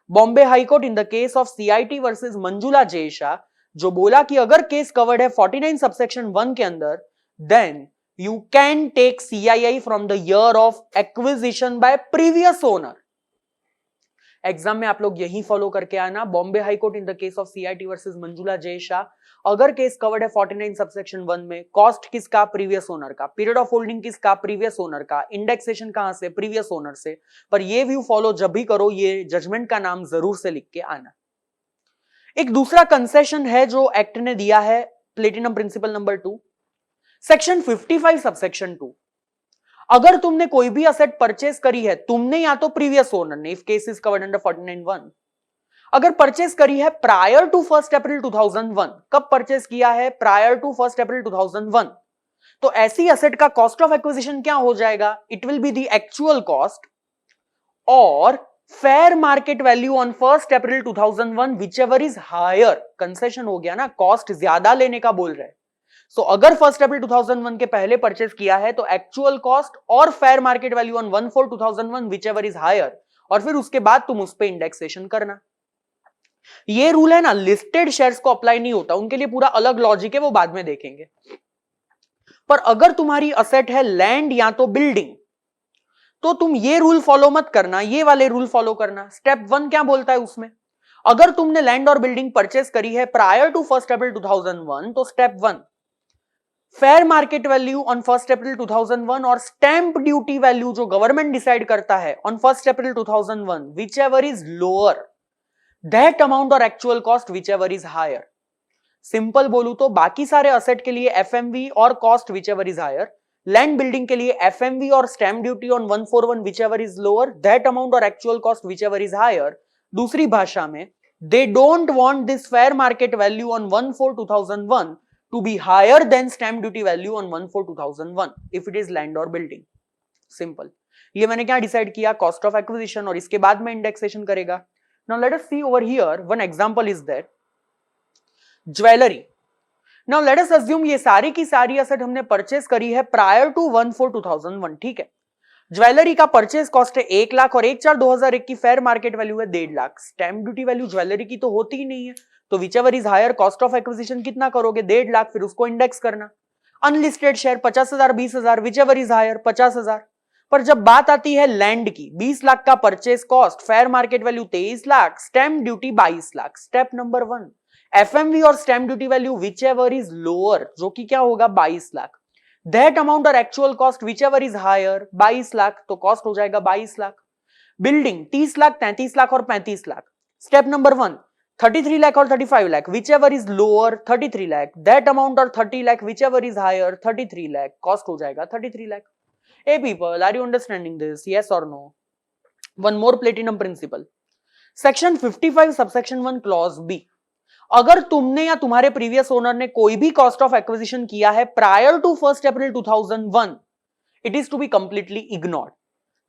Bombay high court in the case of CIT versus Manjula J Shah जो बोला कि अगर केस कवर्ड है 49 सबसेक्शन 1 के अंदर, then you can take CII from the year of acquisition by previous owner। Exam में आप लोग यही फॉलो करके आना। Bombay high court in the case of CIT versus Manjula J Shah, अगर केस कवर्ड है 49 सबसेक्शन 1 में, कॉस्ट किसका? प्रीवियस ओनर का। पीरियड ऑफ होल्डिंग किसका? प्रीवियस ओनर का। इंडेक्सेशन कहां से? प्रीवियस ओनर से। पर ये व्यू फॉलो जब भी करो, ये जजमेंट का नाम जरूर से लिख के आना। एक दूसरा कंसेशन है जो एक्ट ने दिया है, platinum principle number 2, section 55 subsection 2। अगर तुमने कोई भी असेट परचेस करी है, तुमने या तो प्रीवियस ओनर ने, if case is covered under 49(1), अगर परचेस करी है प्रायर टू 1 अप्रैल 2001, कब परचेस किया है? प्रायर टू 1 अप्रैल 2001, तो ऐसी असेट का कॉस्ट ऑफ एक्विजिशन क्या हो जाएगा? It will be the actual cost और fair market value on 1 April 2001 whichever is higher. Concession हो गया ना, कॉस्ट ज्यादा लेने का बोल रहे हैं। सो अगर 1 अप्रैल 2001 के पहले परचेस किया है तो एक्चुअल कॉस्ट और fair market value on 1/4/2001 whichever is higher, और फिर उसके बाद तुम उस पर इंडेक्सेशन करना। ये रूल है ना, लिस्टेड शेयर्स को अप्लाई नहीं होता, उनके लिए पूरा अलग लॉजिक है, वो बाद में देखेंगे। पर अगर तुम्हारी असेट है लैंड या तो बिल्डिंग, तो तुम ये रूल फॉलो मत करना, ये वाले रूल फॉलो करना। स्टेप 1 क्या बोलता है उसमें? अगर तुमने लैंड और बिल्डिंग परचेस करी है प्रायर टू 1 अप्रैल 2001, तो step 1 fair market value on 1 April 2001 और स्टैंप ड्यूटी वैल्यू जो गवर्नमेंट डिसाइड करता है on 1 April 2001 whichever is lower that amount और actual cost whichever is higher. Simple बोलू तो बाकी सारे असेट के लिए एफएमवी और cost whichever is higher, land building के लिए एफएमवी और stamp duty on 141 whichever is lower that amount और actual cost whichever is higher. दूसरी भाषा में, they don't want this fair market value on 1/4/2001 to be higher than stamp duty value on 1/4/2001 if it is land or building. Simple. ये मैंने क्या डिसाइड किया? कॉस्ट ऑफ एक्विजिशन, और इसके बाद में इंडेक्सेशन करेगा। Now let us see over here, one example is that jewellery. Now let us assume ये सारी की सारी असेट हमने परचेस करी है प्रायर टू 1/4/2001, ठीक है। ज्वेलरी का परचेस कॉस्ट है 1 लाख और 1/4/2001 की फेयर मार्केट वैल्यू है 1.5 lakh. Stamp duty value jewellery की तो होती ही नहीं है, तो whichever is higher cost of acquisition कितना करोगे? 1.5 लाख, फिर उसको इंडेक्स करना। Unlisted share 50,000 20,000 whichever is higher 50,000। पर जब बात आती है लैंड की, 20 लाख का purchase cost, fair market value 23 lakh, stamp duty 22 lakh. Step number 1 FMV और stamp duty value whichever is lower, जो कि क्या होगा? 22 लाख। दैट अमाउंट और actual cost whichever is higher 22 lakh, तो कॉस्ट हो जाएगा 22 लाख। बिल्डिंग 30 लाख 33 लाख और 35 लाख। स्टेप नंबर 1 33 लाख और 35 lakh whichever is lower 33 lakh, that amount और 30 lakh whichever is higher 33 lakh, cost हो जाएगा 33 lakh. A people, are you understanding this? Yes और no? One more platinum principle, section 55 subsection 1 clause B. अगर तुमने या तुम्हारे प्रीवियस ओनर ने कोई भी कॉस्ट ऑफ एक्विजिशन किया है prior to 1 April 2001, it is to be completely ignored.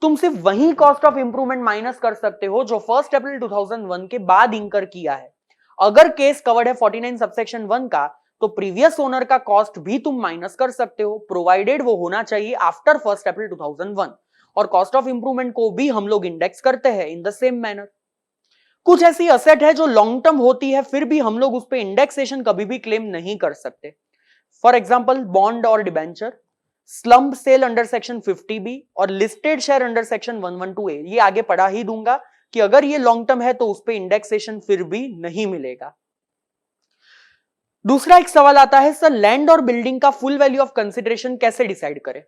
तुम सिर्फ वही कॉस्ट ऑफ इंप्रूवमेंट माइनस कर सकते हो जो 1 अप्रैल 2001 के बाद इंकर किया है। अगर केस कवर्ड है 49 सबसेक्शन 1 का, तो प्रीवियस ओनर का कॉस्ट भी तुम माइनस कर सकते हो, प्रोवाइडेड वो होना चाहिए आफ्टर 1 अप्रैल 2001। और कॉस्ट ऑफ इंप्रूवमेंट को भी हम लोग इंडेक्स करते हैं इन द सेम मैनर। कुछ ऐसी असेट है जो लॉन्ग टर्म होती है, फिर भी हम लोग उस पर इंडेक्सेशन कभी भी क्लेम नहीं कर सकते। फॉर एग्जाम्पल बॉन्ड और debenture, slump sale under section 50B और listed share under section 112A। ये आगे पढ़ा ही दूंगा कि अगर ये लॉन्ग टर्म है तो उस पर इंडेक्सेशन फिर भी नहीं मिलेगा। दूसरा एक सवाल आता है, सर लैंड और बिल्डिंग का फुल वैल्यू ऑफ कंसिडरेशन कैसे डिसाइड करें?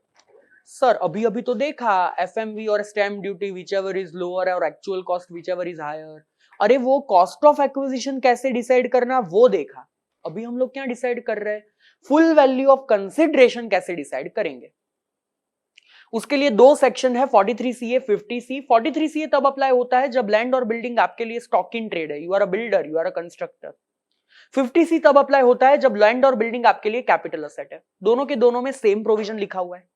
सर अभी तो देखा एफएमवी और stamp duty whichever is lower और actual cost whichever is higher. अरे वो कॉस्ट ऑफ एक्विजिशन कैसे डिसाइड करना वो देखा। अभी हम लोग क्या डिसाइड कर रहे हैं? फुल वैल्यू ऑफ कंसिडरेशन कैसे डिसाइड करेंगे? उसके लिए दो सेक्शन है, 43CA 50C। 43CA तब अप्लाई होता है जब लैंड और बिल्डिंग आपके लिए स्टॉक इन ट्रेड है, you are a builder, you are a constructor. 50C तब अप्लाई होता है जब लैंड और बिल्डिंग आपके लिए कैपिटल असेट है। दोनों के दोनों में सेम प्रोविजन लिखा हुआ है।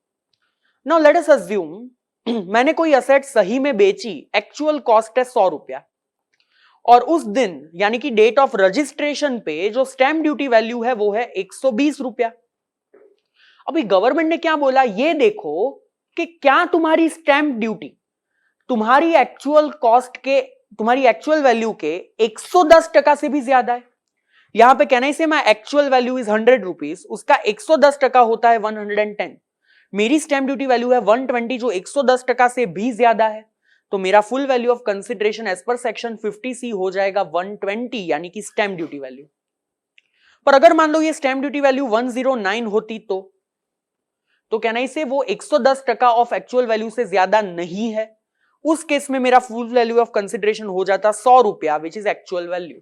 नाउ लेट अस अज्यूम मैंने कोई असेट सही में बेची, एक्चुअल कॉस्ट है 100 रुपया, और उस दिन यानी कि डेट ऑफ रजिस्ट्रेशन पे जो स्टैंप ड्यूटी वैल्यू है वो है 120 रुपया। अभी गवर्नमेंट ने क्या बोला, ये देखो कि क्या तुम्हारी स्टैंप ड्यूटी तुम्हारी एक्चुअल कॉस्ट के, तुम्हारी एक्चुअल वैल्यू के 110% से भी ज्यादा है। यहां पे कहना से my actual value is 100 rupees, उसका 110% होता है 110। मेरी स्टैंप ड्यूटी वैल्यू है 120 जो 110% से भी ज्यादा है, तो मेरा full value of consideration as per section 50C हो जाएगा 120 यानी कि स्टैंप ड्यूटी वैल्यू। पर अगर मान लो ये स्टैंप ड्यूटी वैल्यू 109 होती तो कहना से वो 110% ऑफ एक्चुअल वैल्यू से ज्यादा नहीं है। उस केस में मेरा फुल वैल्यू ऑफ कंसिडरेशन हो जाता 100 रुपया which is actual value.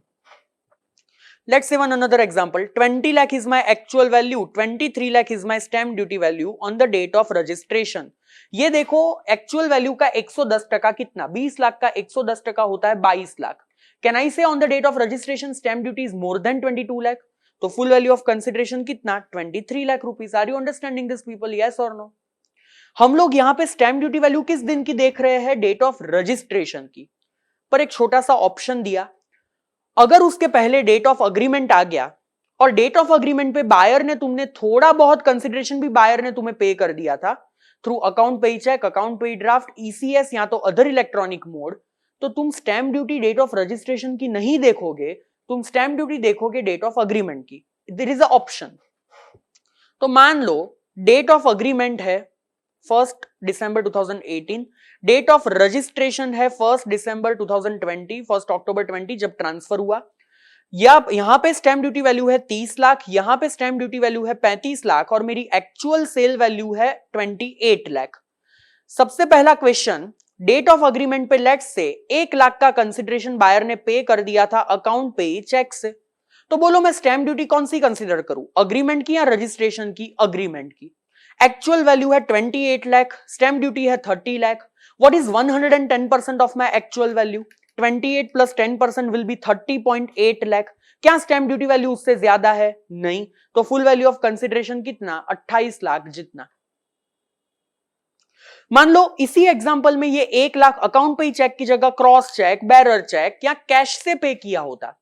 Let's say one another example. 20 lakh is my actual value, 23 lakh is my stamp duty value on the date of registration. ये देखो एक्चुअल वैल्यू का 110% कितना, 20 लाख का 110% होता है 22 lakh. Can I say on the date of registration stamp duty is more than 22 lakh? तो फुल वैल्यू ऑफ कंसिडरेशन कितना, 23 lakh rupees. Are you understanding this people, yes और नो? हम लोग यहां पे स्टैम्प ड्यूटी वैल्यू किस दिन की देख रहे हैं, डेट ऑफ रजिस्ट्रेशन की. पर एक छोटा सा ऑप्शन दिया, अगर उसके पहले डेट ऑफ अग्रीमेंट आ गया और डेट ऑफ अग्रीमेंट पे बायर ने तुमने थोड़ा बहुत कंसिडरेशन भी बायर ने तुम्हें पे कर दिया था through account payee cheque, account payee draft, ECS या तो अदर इलेक्ट्रॉनिक मोड, तो तुम stamp duty date of registration की नहीं देखोगे, तुम स्टैम्प ड्यूटी देखोगे डेट ऑफ अग्रीमेंट की. There is a option. तो मान लो डेट ऑफ अग्रीमेंट है 1 दिसंबर 2018, डेट ऑफ रजिस्ट्रेशन है 1 दिसंबर 2020, 1 अक्टूबर 20 जब ट्रांसफर हुआ. या यहां पे स्टैम्प ड्यूटी वैल्यू है 30 लाख, यहां पे स्टैम्प ड्यूटी वैल्यू है 35 लाख और मेरी एक्चुअल सेल वैल्यू है 28 लाख. सबसे पहला क्वेश्चन, डेट ऑफ अग्रीमेंट पे लेट्स से 1 लाख का कंसिडरेशन बायर ने पे कर दिया था अकाउंट पे चेक से. तो बोलो मैं स्टैम्प ड्यूटी कौन सी कंसिडर करूं, अग्रीमेंट की या रजिस्ट्रेशन की? अग्रीमेंट की. एक्चुअल वैल्यू है 28 लाख, स्टैम्प ड्यूटी है 30 lakh. What is 110% of my actual value? 28 plus 10% will be 30.8 lakh. क्या स्टैम्प ड्यूटी वैल्यू उससे ज्यादा है? नहीं. तो फुल वैल्यू ऑफ कंसिडरेशन कितना, 28 लाख जितना. मान लो इसी एग्जांपल में ये 1 लाख अकाउंट पे चेक की जगह क्रॉस चेक, बैरर चेक या कैश से पे किया होता,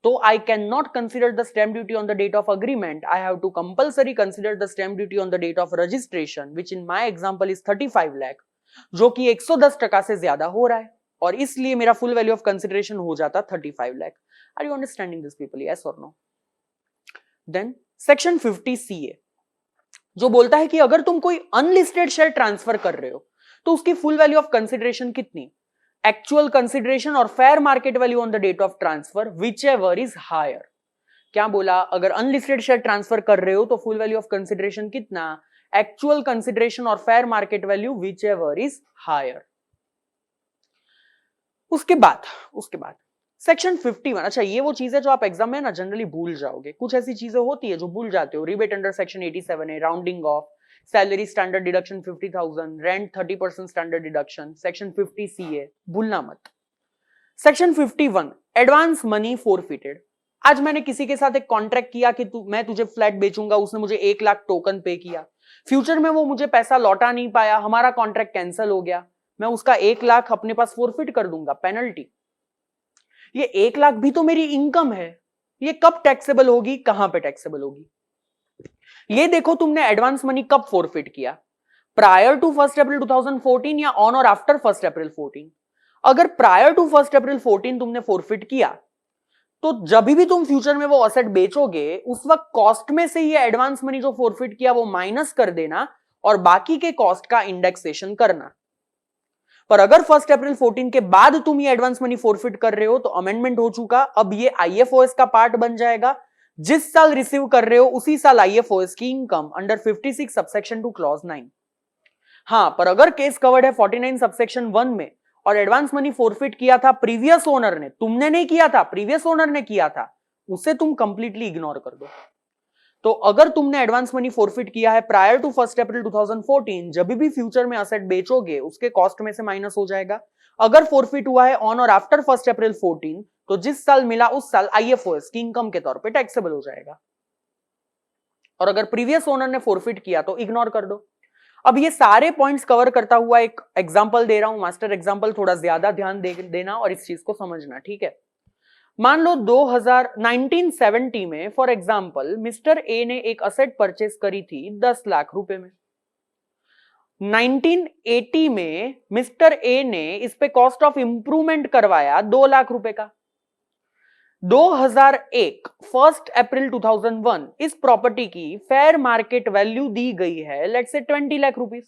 तो I cannot consider the stamp duty on the date of agreement. I have to compulsory consider the stamp duty on the date of registration, which in my example is 35 lakh, जो कि 110% से ज्यादा हो रहा है और इसलिए मेरा full value of consideration हो जाता 35 lakh. Are you understanding this people? Yes or no? Then section 50CA जो बोलता है कि अगर तुम कोई अनलिस्टेड शेयर ट्रांसफर कर रहे हो तो उसकी फुल वैल्यू ऑफ कंसिडरेशन कितनी, एक्चुअल कंसिडरेशन और fair market value on the date of transfer whichever is higher. क्या बोला, अगर अनलिस्टेड शेयर ट्रांसफर कर रहे हो तो फुल वैल्यू ऑफ कंसिडरेशन कितना, एक्चुअल कंसिडरेशन और fair market value whichever is higher. उसके बाद सेक्शन 51. अच्छा ये वो चीज है जो आप एग्जाम में ना जनरली भूल जाओगे, कुछ ऐसी चीजें होती है जो भूल जाते हो. रिबेट अंडर सेक्शन 87 है, rounding off, salary standard deduction 50,000, rent 30% standard deduction. Section 50CA भूलना मत. Section 51 advance money forfeited. आज मैंने किसी के साथ एक कॉन्ट्रैक्ट किया कि मैं तुझे फ्लैट बेचूंगा, उसने मुझे 1 लाख टोकन पे किया, फ्यूचर में वो मुझे पैसा लौटा नहीं पाया, हमारा कॉन्ट्रैक्ट कैंसिल हो गया, मैं उसका 1 लाख अपने पास फोरफिट कर दूंगा पेनल्टी. ये 1 लाख भी तो मेरी इनकम है, ये कब टैक्सेबल होगी, कहां पे टैक्सेबल होगी? ये देखो तुमने एडवांस मनी कब फोरफिट किया, प्रायर टू 1 अप्रैल 2014 या ऑन और आफ्टर 1 अप्रैल 14. अगर प्रायर टू 1 अप्रैल 14 तुमने फोरफिट किया तो जब भी तुम फ्यूचर में वो असेट बेचोगे उस वक्त कॉस्ट में से ये एडवांस मनी जो फोरफिट किया वो माइनस कर देना और बाकी के कॉस्ट का इंडेक्सेशन करना. पर अगर 1 अप्रैल 14 के बाद तुम ये एडवांस मनी फोरफिट कर रहे हो तो अमेंडमेंट हो चुका, अब ये आईएफओएस का पार्ट बन जाएगा. जिस साल रिसीव कर रहे हो उसी साल आईएफओएस की इनकम अंडर 56 सबसेक्शन 2 क्लॉज 9. हां, पर अगर केस कवर्ड है 49 सबसेक्शन 1 में और एडवांस मनी फोरफिट किया था प्रीवियस ओनर ने, तुमने नहीं किया था, प्रीवियस ओनर ने किया था, उसे तुम कंप्लीटली इग्नोर कर दो. तो अगर तुमने एडवांस मनी फोरफिट किया है प्रायर टू 1 अप्रैल 2014, जब भी फ्यूचर में असेट बेचोगे उसके कॉस्ट में से माइनस हो जाएगा. अगर फोरफिट हुआ है ऑन और आफ्टर 1 अप्रैल 14 तो जिस साल मिला उस साल आईएफओएस की इनकम के तौर पे टैक्सेबल हो जाएगा. और अगर प्रीवियस ओनर ने फोरफिट किया तो इग्नोर कर दो. अब ये सारे पॉइंट्स कवर करता हुआ एक एग्जांपल दे रहा हूं, मास्टर एग्जांपल, थोड़ा ज्यादा ध्यान देना और इस चीज को समझना, ठीक है? मान लो 1970 में फॉर एग्जांपल मिस्टर ए ने एक असेट परचेस करी थी 10 लाख रुपए में. 1980 में मिस्टर ए ने इस पे कॉस्ट ऑफ इंप्रूवमेंट करवाया 2 लाख रुपए का. 2001 1 अप्रैल 2001 इस प्रॉपर्टी की फेयर मार्केट वैल्यू दी गई है लेट्स से 20 लाख रुपीस.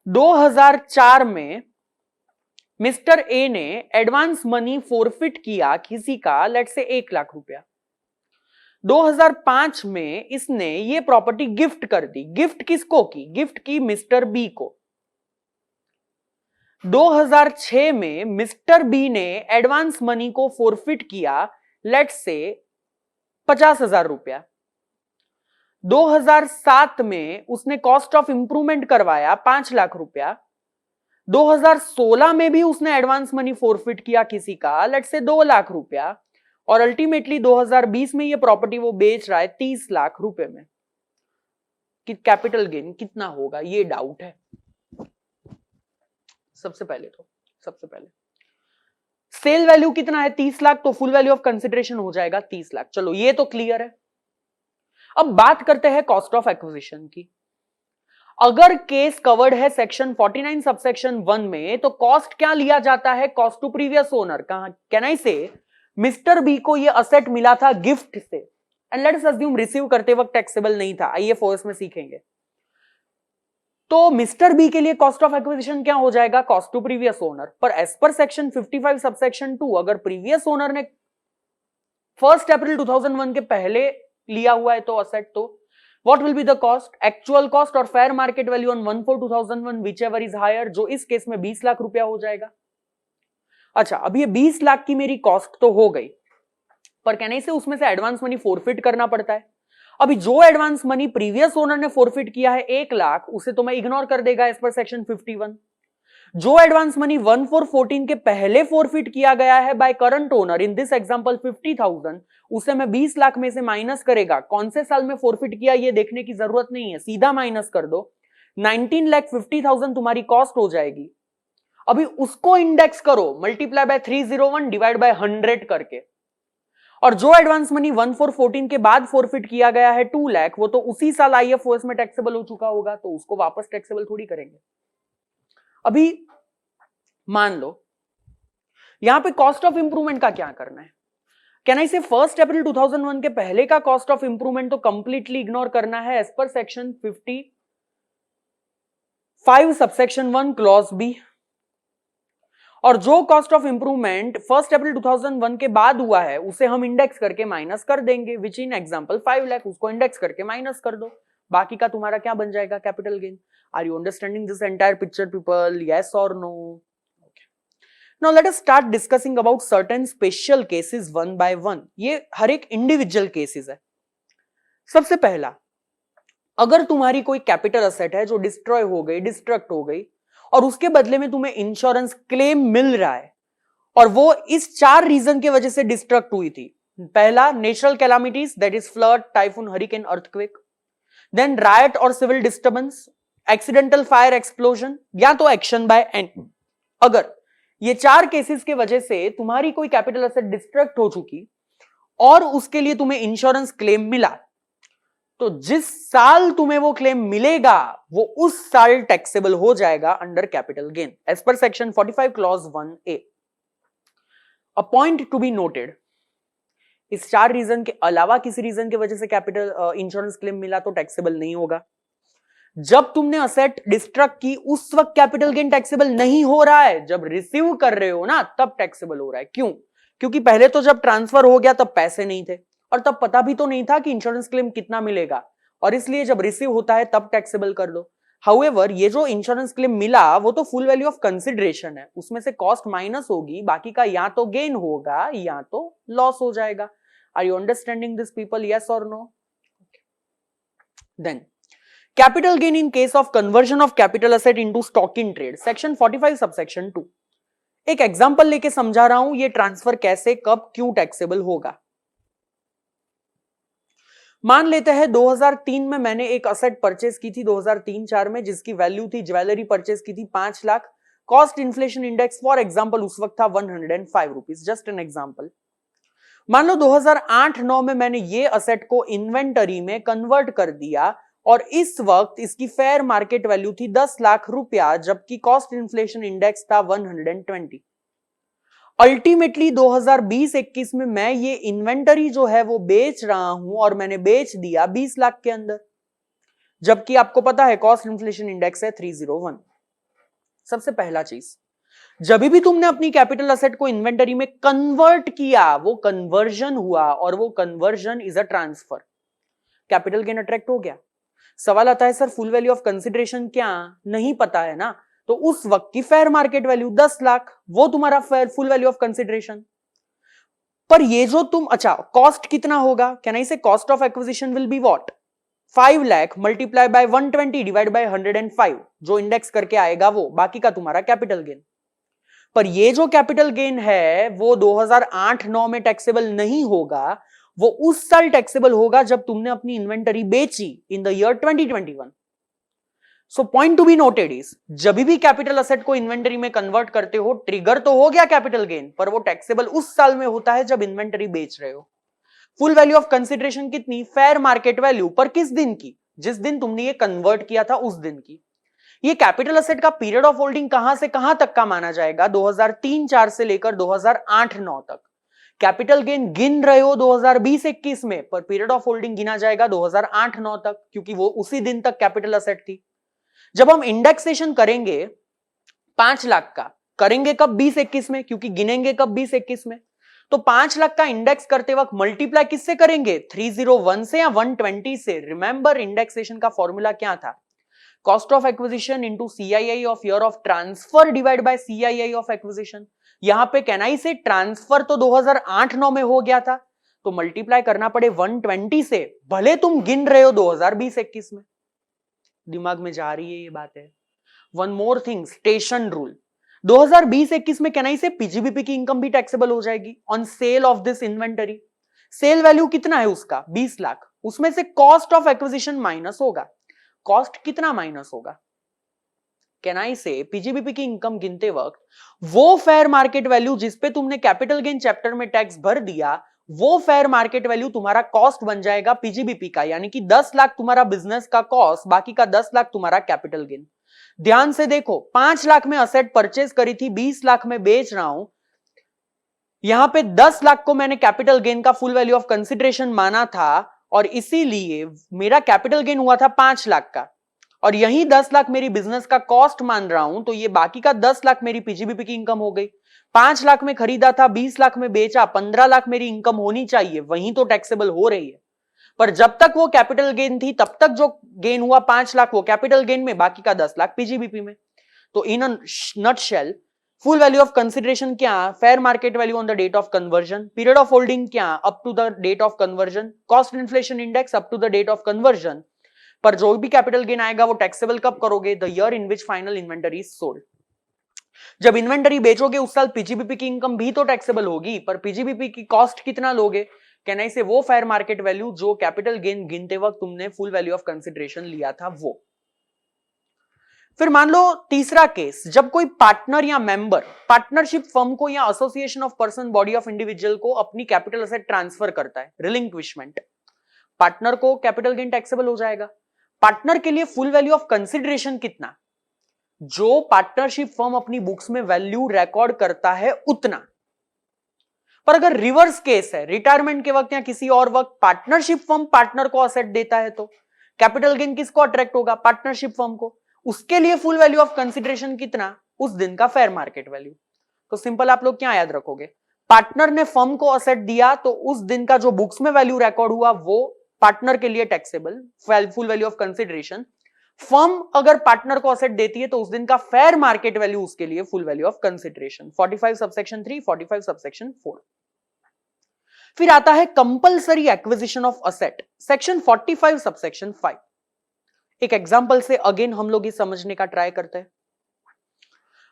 2004 में मिस्टर ए ने एडवांस मनी फोरफिट किया किसी का लेट्स से 1 लाख रुपया. 2005 में इसने ये प्रॉपर्टी गिफ्ट कर दी. गिफ्ट किसको की? गिफ्ट की मिस्टर बी को. 2006 में मिस्टर बी ने एडवांस मनी को फोरफिट किया लेट्स से 50,000 रुपया। 2007 में उसने कॉस्ट ऑफ इंप्रूवमेंट करवाया 5 लाख रुपया। 2016 में भी उसने एडवांस मनी फोरफिट किया किसी का, लेट्स से 2 लाख रुपया, और अल्टीमेटली 2020 में ये प्रॉपर्टी वो बेच रहा है 30 लाख रुपए में। कि कैपिटल गेन कितना होगा ये डाउट है। सबसे पहले सेल वैल्यू कितना है 30 लाख, तो फुल वैल्यू ऑफ कंसिडरेशन हो जाएगा 30 लाख। चलो ये तो क्लियर है। अब बात करते हैं कॉस्ट ऑफ एक्विजिशन की। अगर केस कवर्ड है सेक्शन 49 सबसेक्शन 1 में, तो कॉस्ट क्या लिया जाता है, कॉस्ट टू प्रीवियस ओनर। कहां कैन आई से मिस्टर बी को ये असेट मिला था गिफ्ट से, एंड लेट्स अज्यूम रिसीव करते वक्त टैक्सेबल नहीं था। IFOS में सीखेंगे। तो मिस्टर बी के लिए कॉस्ट ऑफ एक्विजिशन क्या हो जाएगा, कॉस्ट टू प्रीवियस ओनर। पर एज पर सेक्शन 55 सबसेक्शन 2 अगर प्रीवियस ओनर ने 1 अप्रैल 2001 के पहले लिया हुआ है तो असेट, तो what will be the cost, actual cost और fair market value on 1/4/2001 whichever is higher, जो इस केस में 20 लाख रुपया हो जाएगा। अच्छा, अब ये 20 लाख की मेरी कॉस्ट तो हो गई, पर कहने से उसमें से एडवांस मनी फोरफिट करना पड़ता है। अभी जो एडवांस मनी प्रीवियस ओनर ने फोरफिट किया है 1 लाख, उसे तो मैं इग्नोर कर देगा एज पर सेक्शन 51। जो एडवांस मनी 1/4/14 के पहले फोरफिट किया गया है by current owner, in this example 50,000, उसे मैं 20 लाख में से माइनस करेगा। कौन से साल में फोरफिट किया ये देखने की जरूरत नहीं है, सीधा माइनस कर दो। 19,50,000 तुम्हारी कॉस्ट हो जाएगी। अभी उसको इंडेक्स करो, मल्टीप्लाई बाय 301 डिवाइड बाय 100 करके, और जो एडवांस मनी 1/4/14 के बाद फोरफिट किया गया है 2 लाख, वो तो उसी साल IFOS में टैक्सेबल हो चुका होगा, तो उसको वापस टैक्सेबल थोड़ी करेंगे। अभी मान लो यहां पे कॉस्ट ऑफ इंप्रूवमेंट का क्या करना है। कैन आई से 1 अप्रैल 2001 के पहले का कॉस्ट ऑफ इंप्रूवमेंट तो कंप्लीटली इग्नोर करना है as per section 55 subsection 1 clause B, और जो कॉस्ट ऑफ इंप्रूवमेंट 1 अप्रैल 2001 के बाद हुआ है उसे हम इंडेक्स करके माइनस कर देंगे, विच इन एग्जांपल 5 लाख, उसको इंडेक्स करके माइनस कर दो। बाकी का तुम्हारा क्या बन जाएगा, capital gain. Are you understanding this entire picture people, yes और no? Now let us start discussing about certain special cases one by one. ये हर एक इंडिविजुअल केसेस है। सबसे पहला, अगर तुम्हारी कोई कैपिटल असेट है जो डिस्ट्रॉय हो गई, डिस्ट्रक्ट हो गई, और उसके बदले में तुम्हें इंश्योरेंस क्लेम मिल रहा है, और वो इस 4 रीजन की वजह से डिस्ट्रक्ट हुई थी। पहला, natural calamities, that is flood, typhoon, hurricane, earthquake. Then riot और civil disturbance, accidental fire, explosion, या तो एक्शन बाय एंड। अगर ये 4 केसेस के वजह से तुम्हारी कोई कैपिटल एसेट डिस्ट्रक्ट हो चुकी और उसके लिए तुम्हें इंश्योरेंस क्लेम मिला, तो जिस साल तुम्हें वो क्लेम मिलेगा वो उस साल टैक्सेबल हो जाएगा under capital gain as per section 45 clause 1A। A point to be noted, इस 4 रीजन के अलावा किसी रीजन की वजह से कैपिटल इंश्योरेंस क्लेम मिला तो टैक्सेबल नहीं होगा। जब तुमने असेट डिस्ट्रक्ट की उस वक्त कैपिटल गेन टैक्सेबल नहीं हो रहा है, जब रिसीव कर रहे हो ना तब टैक्सेबल हो रहा है। क्यों? क्योंकि पहले तो जब ट्रांसफर हो गया तब पैसे नहीं थे और तब पता भी तो नहीं था कि इंश्योरेंस क्लेम कितना मिलेगा, और इसलिए जब रिसीव होता है तब टैक्सेबल कर दो। हाउएवर ये जो इंश्योरेंस क्लेम मिला वो तो फुल वैल्यू ऑफ कंसिडरेशन है, उसमें से कॉस्ट माइनस होगी, बाकी का या तो गेन होगा या तो लॉस हो जाएगा। Are you understanding this people, yes और no? Then capital gain in case of conversion of capital asset into stock in trade, section 45 subsection 2। एक एग्जांपल लेके समझा रहा हूं ये ट्रांसफर कैसे, कब, क्यों टैक्सेबल होगा। मान लेते हैं 2003 में मैंने एक असेट परचेस की थी 2003-4 में, जिसकी वैल्यू थी, ज्वेलरी परचेस की थी 5 lakh. Cost inflation index for example उस वक्त था 105 रुपीज, जस्ट एन एग्जांपल। मान लो 2008-9 में मैंने ये असेट को इन्वेंटरी में कन्वर्ट कर दिया और इस वक्त इसकी फेयर मार्केट वैल्यू थी 10 लाख रुपया, जबकि कॉस्ट इन्फ्लेशन इंडेक्स था 120। अल्टीमेटली 2020-21 में मैं ये इन्वेंटरी जो है वो बेच रहा हूं और मैंने बेच दिया 20 लाख के अंदर, जबकि आपको पता है कॉस्ट इन्फ्लेशन इंडेक्स है 301। सबसे पहला चीज, जब भी तुमने अपनी कैपिटल असेट को इन्वेंटरी में कन्वर्ट किया, वो कन्वर्जन हुआ और वो conversion is a transfer, capital gain attract हो गया। सवाल आता है sir full value of consideration क्या, नहीं पता है ना, तो उस वक्त की फेयर मार्केट वैल्यू 10 लाख, वो तुम्हारा फुल वैल्यू ऑफ कंसिडरेशन। पर ये जो तुम, अच्छा कॉस्ट कितना होगा, कैन आई से cost of acquisition will be what, 5 lakh multiply by 120 divide by 105, जो इंडेक्स करके आएगा वो, बाकी का तुम्हारा कैपिटल गेन। पर ये जो कैपिटल गेन है वो 2008-9 में टैक्सेबल नहीं होगा, वो उस साल टैक्सेबल होगा जब तुमने अपनी इन्वेंटरी बेची in the year 2021। So point to be noted is, जब भी कैपिटल असेट को इन्वेंटरी में कन्वर्ट करते हो, ट्रिगर तो हो गया कैपिटल गेन, पर वो टैक्सेबल उस साल में होता है जब इन्वेंटरी बेच रहे हो। फुल वैल्यू ऑफ कंसिडरेशन कितनी, फेयर मार्केट वैल्यू, पर किस दिन की, जिस दिन तुमने ये कन्वर्ट किया था उस दिन की। ये कैपिटल असेट का पीरियड ऑफ होल्डिंग कहां से कहां तक का माना जाएगा, 2003-4 से लेकर 2008-9 तक। कैपिटल गेन गिन रहे हो 2020-21 में, पर पीरियड ऑफ होल्डिंग गिना जाएगा 2008-9 तक, क्योंकि वो उसी दिन तक कैपिटल असेट थी। जब हम इंडेक्सेशन करेंगे 5 लाख का, करेंगे कब, 20-21 में, क्योंकि गिनेंगे कब, 20-21 में। तो 5 लाख का इंडेक्स करते वक्त मल्टीप्लाई किससे करेंगे, 301 से या 120 से। रिमेंबर इंडेक्सेशन का फॉर्मूला क्या था, cost of acquisition into CII of year of transfer divide by CII of acquisition. यहां पे कैन आई से ट्रांसफर तो 2008-9 में हो गया था, तो मल्टीप्लाई करना पड़े 120 से, भले तुम गिन रहे हो 2020-21 में। दिमाग में जा रही है ये बात है। One more thing, station rule, 2020-21 में कैन आई से PGBP की इनकम भी टैक्सेबल हो जाएगी on sale of this inventory. Sale value कितना है उसका, 20 लाख, उसमें से कॉस्ट ऑफ एक्विजिशन माइनस होगा। कॉस्ट कितना माइनस होगा, कैन आई से PGBP की इनकम गिनते वक्त वो फेयर मार्केट वैल्यू जिस पे तुमने कैपिटल गेन चैप्टर में टैक्स भर दिया, वो फेयर मार्केट वैल्यू तुम्हारा कॉस्ट बन जाएगा PGBP का, यानी कि 10 लाख तुम्हारा बिजनेस का कॉस्ट, बाकी का 10 लाख तुम्हारा कैपिटल गेन। ध्यान से देखो, 5 लाख में असेट परचेज करी थी, 20 लाख में बेच रहा हूं, यहां पे 10 लाख को मैंने कैपिटल गेन का फुल वैल्यू ऑफ कंसिडरेशन माना था, और इसीलिए मेरा कैपिटल गेन हुआ था 5 लाख का, और यही 10 लाख मेरी बिजनेस का कॉस्ट मान रहा हूं, तो ये बाकी का 10 लाख मेरी PGBP की इनकम हो गई। 5 लाख में खरीदा था, 20 लाख में बेचा, 15 लाख मेरी इनकम होनी चाहिए, वही तो टैक्सेबल हो रही है। पर जब तक वो कैपिटल गेन थी, तब तक जो गेन हुआ 5 लाख वो कैपिटल गेन में, बाकी का 10 लाख PGBP में। तो in a nutshell, full value of consideration क्या, fair market value on the date of conversion, period of holding क्या, up to the date of conversion, cost inflation index up to the date of conversion. पर जो भी कैपिटल गेन आएगा वो टैक्सेबल कब करोगे, the year in which final inventory is sold. जब इन्वेंटरी बेचोगे उस साल PGBP की इनकम भी तो टैक्सेबल होगी, पर PGBP की कॉस्ट कितना लोगे, कैन आई से वो फेयर मार्केट वैल्यू जो कैपिटल गेन गिनते वक्त तुमने फुल वैल्यू ऑफ कंसिडरेशन लिया था वो। फिर मान लो तीसरा केस, जब कोई पार्टनर या मेंबर पार्टनरशिप फर्म को या association of person body of individual को अपनी कैपिटल असेट ट्रांसफर करता है, रिलिंक्विशमेंट, पार्टनर को कैपिटल गेन टैक्सेबल हो जाएगा। पार्टनर के लिए फुल वैल्यू ऑफ कंसिडरेशन कितना, जो पार्टनरशिप फर्म अपनी बुक्स में वैल्यू रिकॉर्ड करता है उतना। पर अगर रिवर्स केस है, रिटायरमेंट के वक्त या किसी और वक्त पार्टनरशिप फर्म पार्टनर को असेट देता है, तो कैपिटल गेन किसको अट्रैक्ट होगा, पार्टनरशिप फर्म को। उसके लिए फुल वैल्यू ऑफ कंसिडरेशन कितना, उस दिन का फेयर मार्केट वैल्यू। तो सिंपल आप लोग क्या याद रखोगे, पार्टनर ने फर्म को असेट दिया, तो उस दिन का जो बुक्स में वैल्यू रिकॉर्ड हुआ वो पार्टनर के लिए taxable, full value of consideration. Firm अगर पार्टनर को असेट देती है तो उस दिन का फेयर मार्केट वैल्यू उसके लिए full value of consideration. 45 subsection 3, 45 subsection 4। फिर आता है compulsory acquisition of asset, section 45 subsection 5। एक एग्जांपल से अगेन हम लोग ये समझने का ट्राई करते हैं।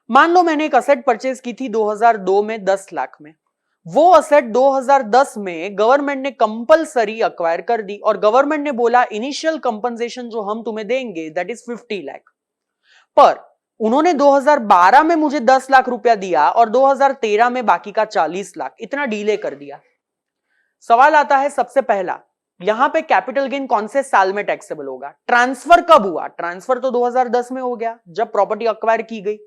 मान लो मैंने एक असेट परचेज की थी 2002 में 10 लाख में, वो असेट 2010 में गवर्नमेंट ने कंपलसरी अक्वायर कर दी, और गवर्नमेंट ने बोला इनिशियल कंपनसेशन जो हम तुम्हें देंगे दैट इज 50 लाख। पर उन्होंने 2012 में मुझे 10 लाख रुपया दिया और 2013 में बाकी का 40 लाख, इतना डीले कर दिया। सवाल आता है सबसे पहला, यहां पे कैपिटल गेन कौन से साल में टैक्सेबल होगा, ट्रांसफर कब हुआ, ट्रांसफर तो 2010 में हो गया जब प्रॉपर्टी अक्वायर की गई,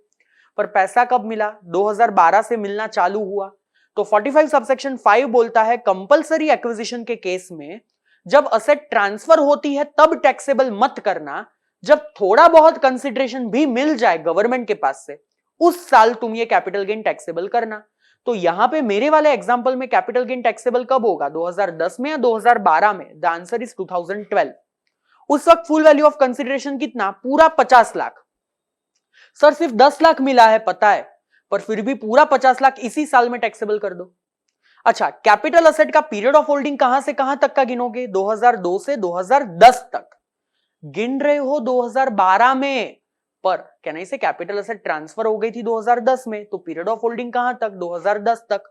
पर पैसा कब मिला, 2012 से मिलना चालू हुआ। तो 45 सबसेक्शन 5 बोलता है कंपलसरी एक्विजिशन के केस में जब असेट ट्रांसफर होती है तब टैक्सेबल मत करना, जब थोड़ा बहुत कंसिडरेशन भी मिल जाए गवर्नमेंट के पास से उस साल तुम ये कैपिटल गेन टैक्सेबल करना। तो यहां पे मेरे वाले एग्जांपल में कैपिटल गेन टैक्सेबल कब होगा, 2010 में या 2012 में, द आंसर इज 2012। उस वक्त फुल वैल्यू ऑफ कंसिडरेशन कितना, पूरा 50 लाख। सर सिर्फ 10 लाख मिला है पता है, पर फिर भी पूरा 50 लाख इसी साल में टैक्सेबल कर दो। अच्छा, कैपिटल असेट का पीरियड ऑफ होल्डिंग कहां से कहां तक का गिनोगे? 2002 से 2010 तक गिन रहे हो 2012 में, पर कहना से कैपिटल असेट ट्रांसफर हो गई थी 2010 में, तो पीरियड ऑफ होल्डिंग कहां तक? 2010 तक।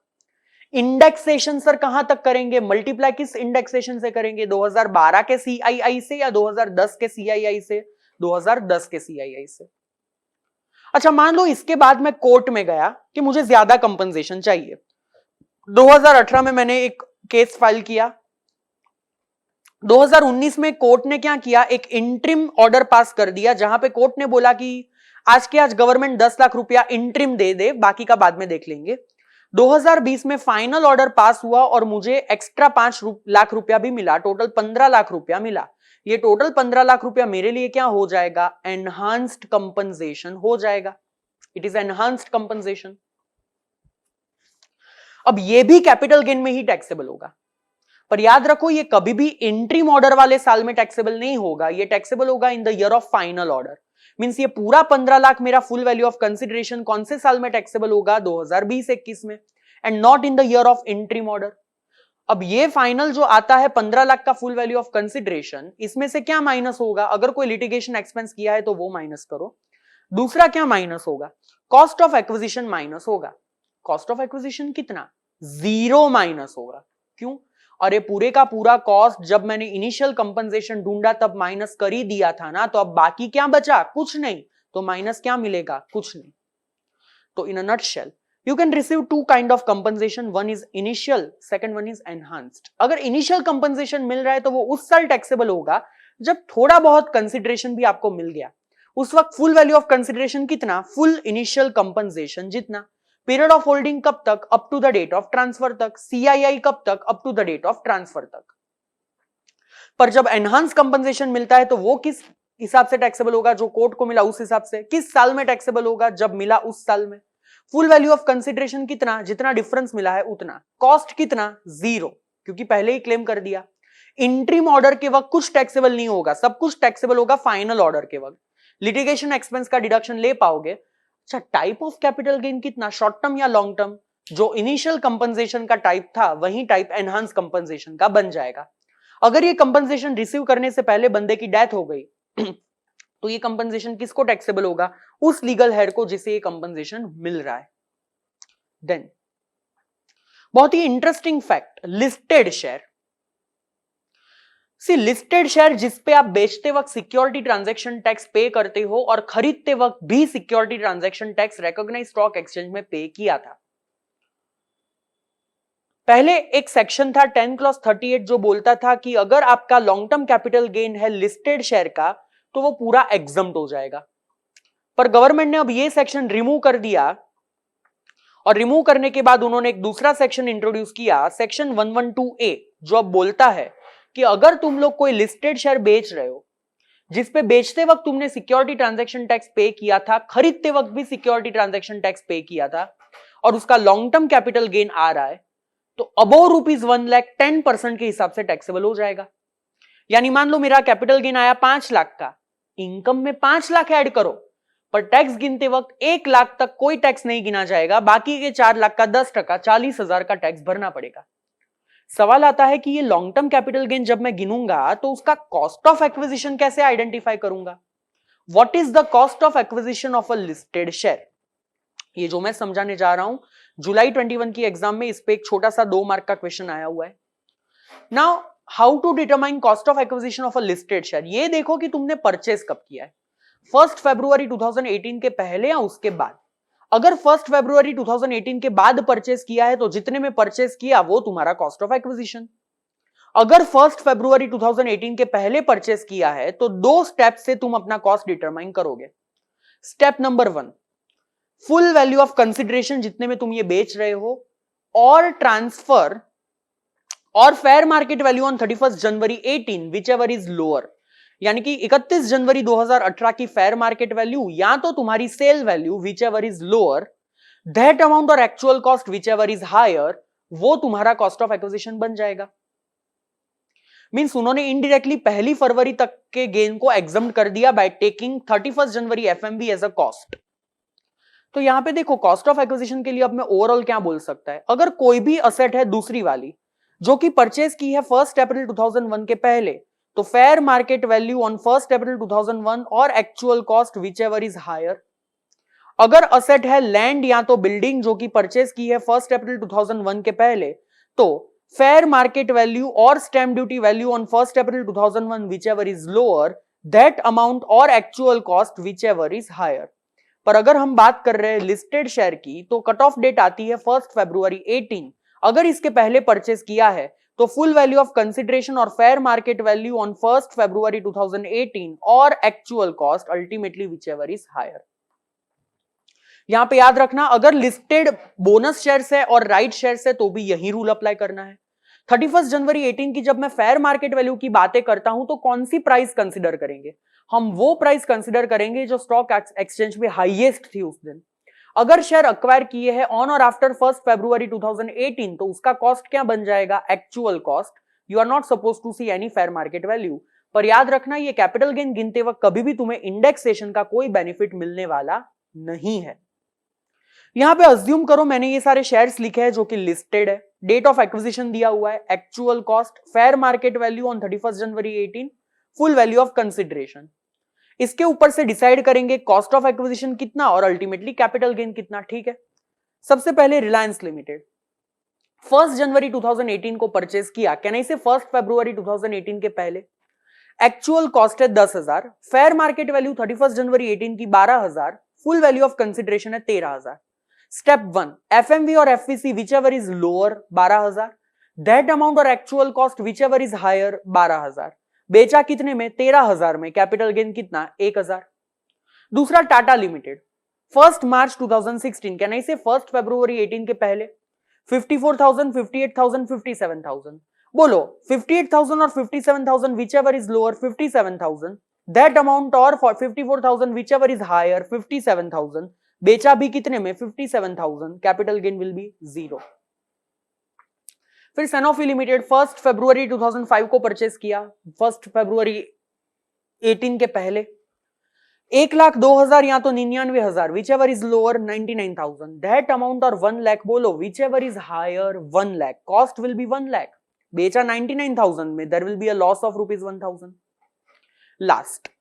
इंडेक्सेशन सर कहां तक करेंगे? मल्टीप्लाई किस इंडेक्सेशन से करेंगे? 2012 के सीआईआई से या 2010 के सीआईआई से? 2010 के सीआईआई से। अच्छा, मान लो इसके बाद मैं कोर्ट में गया कि मुझे ज्यादा कंपनसेशन चाहिए। 2018 में मैंने एक केस फाइल किया। 2019 में कोर्ट ने क्या किया? एक इंट्रिम ऑर्डर पास कर दिया, जहां पे कोर्ट ने बोला कि आज के आज गवर्नमेंट 10 लाख रुपया इंट्रिम दे दे, बाकी का बाद में देख लेंगे। 2020 में फाइनल ऑर्डर पास हुआ और मुझे एक्स्ट्रा 5 लाख रुपया भी मिला, टोटल 15 लाख रुपया मिला। ये टोटल 15 लाख रुपया मेरे लिए क्या हो जाएगा? एनहांस्ड कंपनसेशन हो जाएगा। It is enhanced compensation. अब ये भी कैपिटल गेन में ही टैक्सेबल होगा, पर याद रखो ये कभी भी इंट्रीम ऑर्डर वाले साल में टैक्सेबल नहीं होगा, ये टैक्सेबल होगा in the year of final order. Means ये पूरा 15 लाख मेरा फुल वैल्यू ऑफ कंसिडरेशन कौन से साल में टैक्सेबल होगा? 2020-21 में, and not in the year of interim order. अब ये फाइनल जो आता है 15 लाख का फुल वैल्यू ऑफ कंसिडरेशन, इसमें से क्या माइनस होगा? अगर कोई लिटिगेशन एक्सपेंस किया है तो वो माइनस करो। दूसरा क्या माइनस होगा? कॉस्ट ऑफ एक्विजिशन माइनस होगा। कॉस्ट ऑफ एक्विजिशन कितना? 0 माइनस होगा। क्यों? अरे पूरे का पूरा कॉस्ट जब मैंने इनिशियल कंपनसेशन ढूंढा तब माइनस कर ही दिया था ना, तो अब बाकी क्या बचा? कुछ नहीं। तो माइनस क्या मिलेगा? कुछ नहीं। तो in a nutshell you can receive two kind of compensation, one is initial, second one is enhanced। अगर initial compensation मिल रहा है तो वो उस साल टैक्सेबल होगा जब थोड़ा बहुत कंसिडरेशन भी आपको मिल गया। उस वक्त फुल वैल्यू ऑफ कंसिडरेशन कितना? फुल इनिशियल कंपनसेशन जितना। पीरियड ऑफ होल्डिंग कब तक? Up to the date of transfer तक। सीआईआई कब तक? Up to the date of transfer तक। पर जब एनहांस कंपनसेशन मिलता है तो वो किस हिसाब से टैक्सेबल होगा? जो कोर्ट को मिला उस हिसाब से। किस साल में टैक्सेबल होगा? जब मिला उस साल में। फुल वैल्यू ऑफ कंसिडरेशन कितना? जितना डिफरेंस मिला है उतना। कॉस्ट कितना? 0, क्योंकि पहले ही क्लेम कर दिया। इंट्रीम ऑर्डर के वक्त कुछ टैक्सेबल नहीं होगा, सब कुछ टैक्सेबल होगा फाइनल ऑर्डर के वक्त। लिटिगेशन एक्सपेंस का डिडक्शन ले पाओगे। अच्छा, टाइप ऑफ कैपिटल गेन कितना? शॉर्ट टर्म या लॉन्ग टर्म? जो इनिशियल कंपनसेशन का टाइप था वही टाइप एनहांस कंपनसेशन का बन जाएगा। अगर ये कंपनसेशन रिसीव करने से पहले बंदे की डेथ हो गई तो ये कंपनसेशन किसको टैक्सेबल होगा? उस लीगल हेड को जिसे ये कंपनसेशन मिल रहा है। देन बहुत ही इंटरेस्टिंग फैक्ट, लिस्टेड शेयर। सी लिस्टेड शेयर जिस पे आप बेचते वक्त सिक्योरिटी ट्रांजैक्शन टैक्स पे करते हो और खरीदते वक्त भी security transaction tax recognised stock exchange में पे किया था। पहले एक सेक्शन था 10 क्लॉज 38 जो बोलता था कि अगर आपका लॉन्ग टर्म कैपिटल गेन है लिस्टेड शेयर का तो वो पूरा एग्जम्प्ट हो जाएगा। पर गवर्नमेंट ने अब ये सेक्शन रिमूव कर दिया, और रिमूव करने के बाद उन्होंने एक दूसरा सेक्शन इंट्रोड्यूस किया, सेक्शन 112A, जो अब बोलता है कि अगर तुम लोग कोई लिस्टेड शेयर बेच रहे हो जिसपे बेचते वक्त तुमने सिक्योरिटी ट्रांजैक्शन टैक्स पे किया था, खरीदते वक्त भी सिक्योरिटी ट्रांजैक्शन टैक्स पे किया था, और उसका लॉन्ग टर्म कैपिटल गेन आ रहा है, तो अबोव ₹1 लाख 10% के हिसाब से टैक्सेबल हो जाएगा। यानी मान लो मेरा कैपिटल गेन आया 5 लाख का, इनकम में 5 लाख ऐड करो, पर टैक्स गिनते वक्त 1 लाख तक कोई टैक्स नहीं गिना जाएगा, बाकी के 4 लाख का 10% 40,000 का टैक्स भरना पड़ेगा। सवाल आता है कि ये लॉन्ग टर्म कैपिटल गेन जब मैं गिनूंगा तो उसका कॉस्ट ऑफ एक्विजिशन कैसे आइडेंटिफाई करूंगा? What is the cost of acquisition of a listed share? ये जो मैं समझाने जा रहा हूं, जुलाई 21 की एग्जाम में इस पे एक छोटा सा 2 मार्क का क्वेश्चन आया हुआ है। Now how to determine cost of acquisition of a listed share? ये देखो कि तुमने परचेज कब किया है, 1 फरवरी 2018 के पहले या उसके बाद। अगर 1 फरवरी 2018 के बाद परचेज किया है तो जितने में परचेज किया वो तुम्हारा कॉस्ट ऑफ एक्विजिशन। अगर 1 फरवरी 2018 के पहले परचेज किया है तो 2 स्टेप से तुम अपना कॉस्ट डिटरमाइन करोगे। Step number 1, full value of consideration जितने में तुम ये बेच रहे हो, और ट्रांसफर और fair market value on 31 January 18 whichever is lower. यानी कि 31 जनवरी 2018 की फेयर मार्केट वैल्यू या तो तुम्हारी sale value whichever is lower, that amount और actual cost whichever is higher, वो तुम्हारा कॉस्ट ऑफ एक्विजिशन बन जाएगा। मींस उन्होंने इनडायरेक्टली 1 फरवरी तक के गेन को एग्जम्प्ट कर दिया by taking 31 January FMV as a cost. तो यहां पे देखो कॉस्ट ऑफ एक्विजिशन के लिए अब मैं ओवरऑल क्या बोल सकता है, अगर कोई भी असेट है दूसरी वाली जो कि परचेज की है 1 अप्रैल 2001 के पहले, तो fair market value on 1 April 2001 और actual cost whichever is higher. अगर असेट है लैंड या तो बिल्डिंग जो कि परचेज की है 1 अप्रैल 2001 के पहले, तो फेयर मार्केट वैल्यू और stamp duty value on 1 April 2001 whichever is lower that amount और actual cost whichever is higher. पर अगर हम बात कर रहे हैं लिस्टेड शेयर की, तो कट ऑफ डेट आती है 1 फरवरी 18। अगर इसके पहले परचेज किया है तो फुल वैल्यू ऑफ कंसिडरेशन और fair market value on 1 February 2018 और actual cost ultimately whichever is higher. यहां पे याद रखना, अगर लिस्टेड बोनस शेयर्स है और राइट शेयर्स है तो भी यही रूल अप्लाई करना है। 31 जनवरी 18 की जब मैं फेयर मार्केट वैल्यू की बातें करता हूं तो कौन सी प्राइस कंसीडर करेंगे, हम वो प्राइस कंसीडर करेंगे जो स्टॉक एक्सचेंज पे हाईएस्ट थी उस दिन। अगर शेयर अक्वायर किए हैं ऑन और आफ्टर 1 फरवरी 2018 तो उसका कॉस्ट क्या बन जाएगा, actual cost. You are not suppose to see any fair market value. पर याद रखना, ये कैपिटल गेन गिनते वक्त कभी भी तुम्हें इंडेक्सेशन का कोई बेनिफिट मिलने वाला नहीं है। यहां पे अज्यूम करो मैंने ये सारे शेयर्स लिखे हैं जो कि लिस्टेड है, डेट ऑफ एक्विजिशन दिया हुआ है, actual cost, fair market value on 31 January 18, full value of consideration. इसके ऊपर से डिसाइड करेंगे कॉस्ट ऑफ एक्विजिशन कितना और अल्टीमेटली कैपिटल गेन कितना। ठीक है, सबसे पहले रिलायंस लिमिटेड 1 जनवरी 2018 को परचेज किया, कैन आई से 1 फरवरी 2018 के पहले। एक्चुअल कॉस्ट है 10,000, फेयर मार्केट वैल्यू 31 जनवरी 18 की 12,000, फुल वैल्यू ऑफ कंसिडरेशन है 13,000। स्टेप 1, एफएमवी और FVC whichever is lower 12,000, that amount और actual cost whichever is higher 12,000। बेचा कितने में, 13,000 में, कैपिटल गेन कितना, 1,000। दूसरा Tata limited 1 March 2016, can I से 1 फरवरी 18 के पहले 54,000, 58,000, 57,000। बोलो 58,000 और 57,000 whichever is lower 57,000, that amount और 54,000 विचएवर इज हायर 57,000। बेचा भी कितने में, 57,000, कैपिटल गेन विल बी 0। फिर सैनोफी लिमिटेड 1 फरवरी 2005 को परचेज किया, 1 फरवरी 18 के पहले 1,02,000 या तो 99,000, whichever is lower 99,000, that amount और 1 लाख। बोलो whichever is higher 1 lakh, cost will be 1 lakh, बेचा 99,000 में, there will be a loss of ₹1,000। Last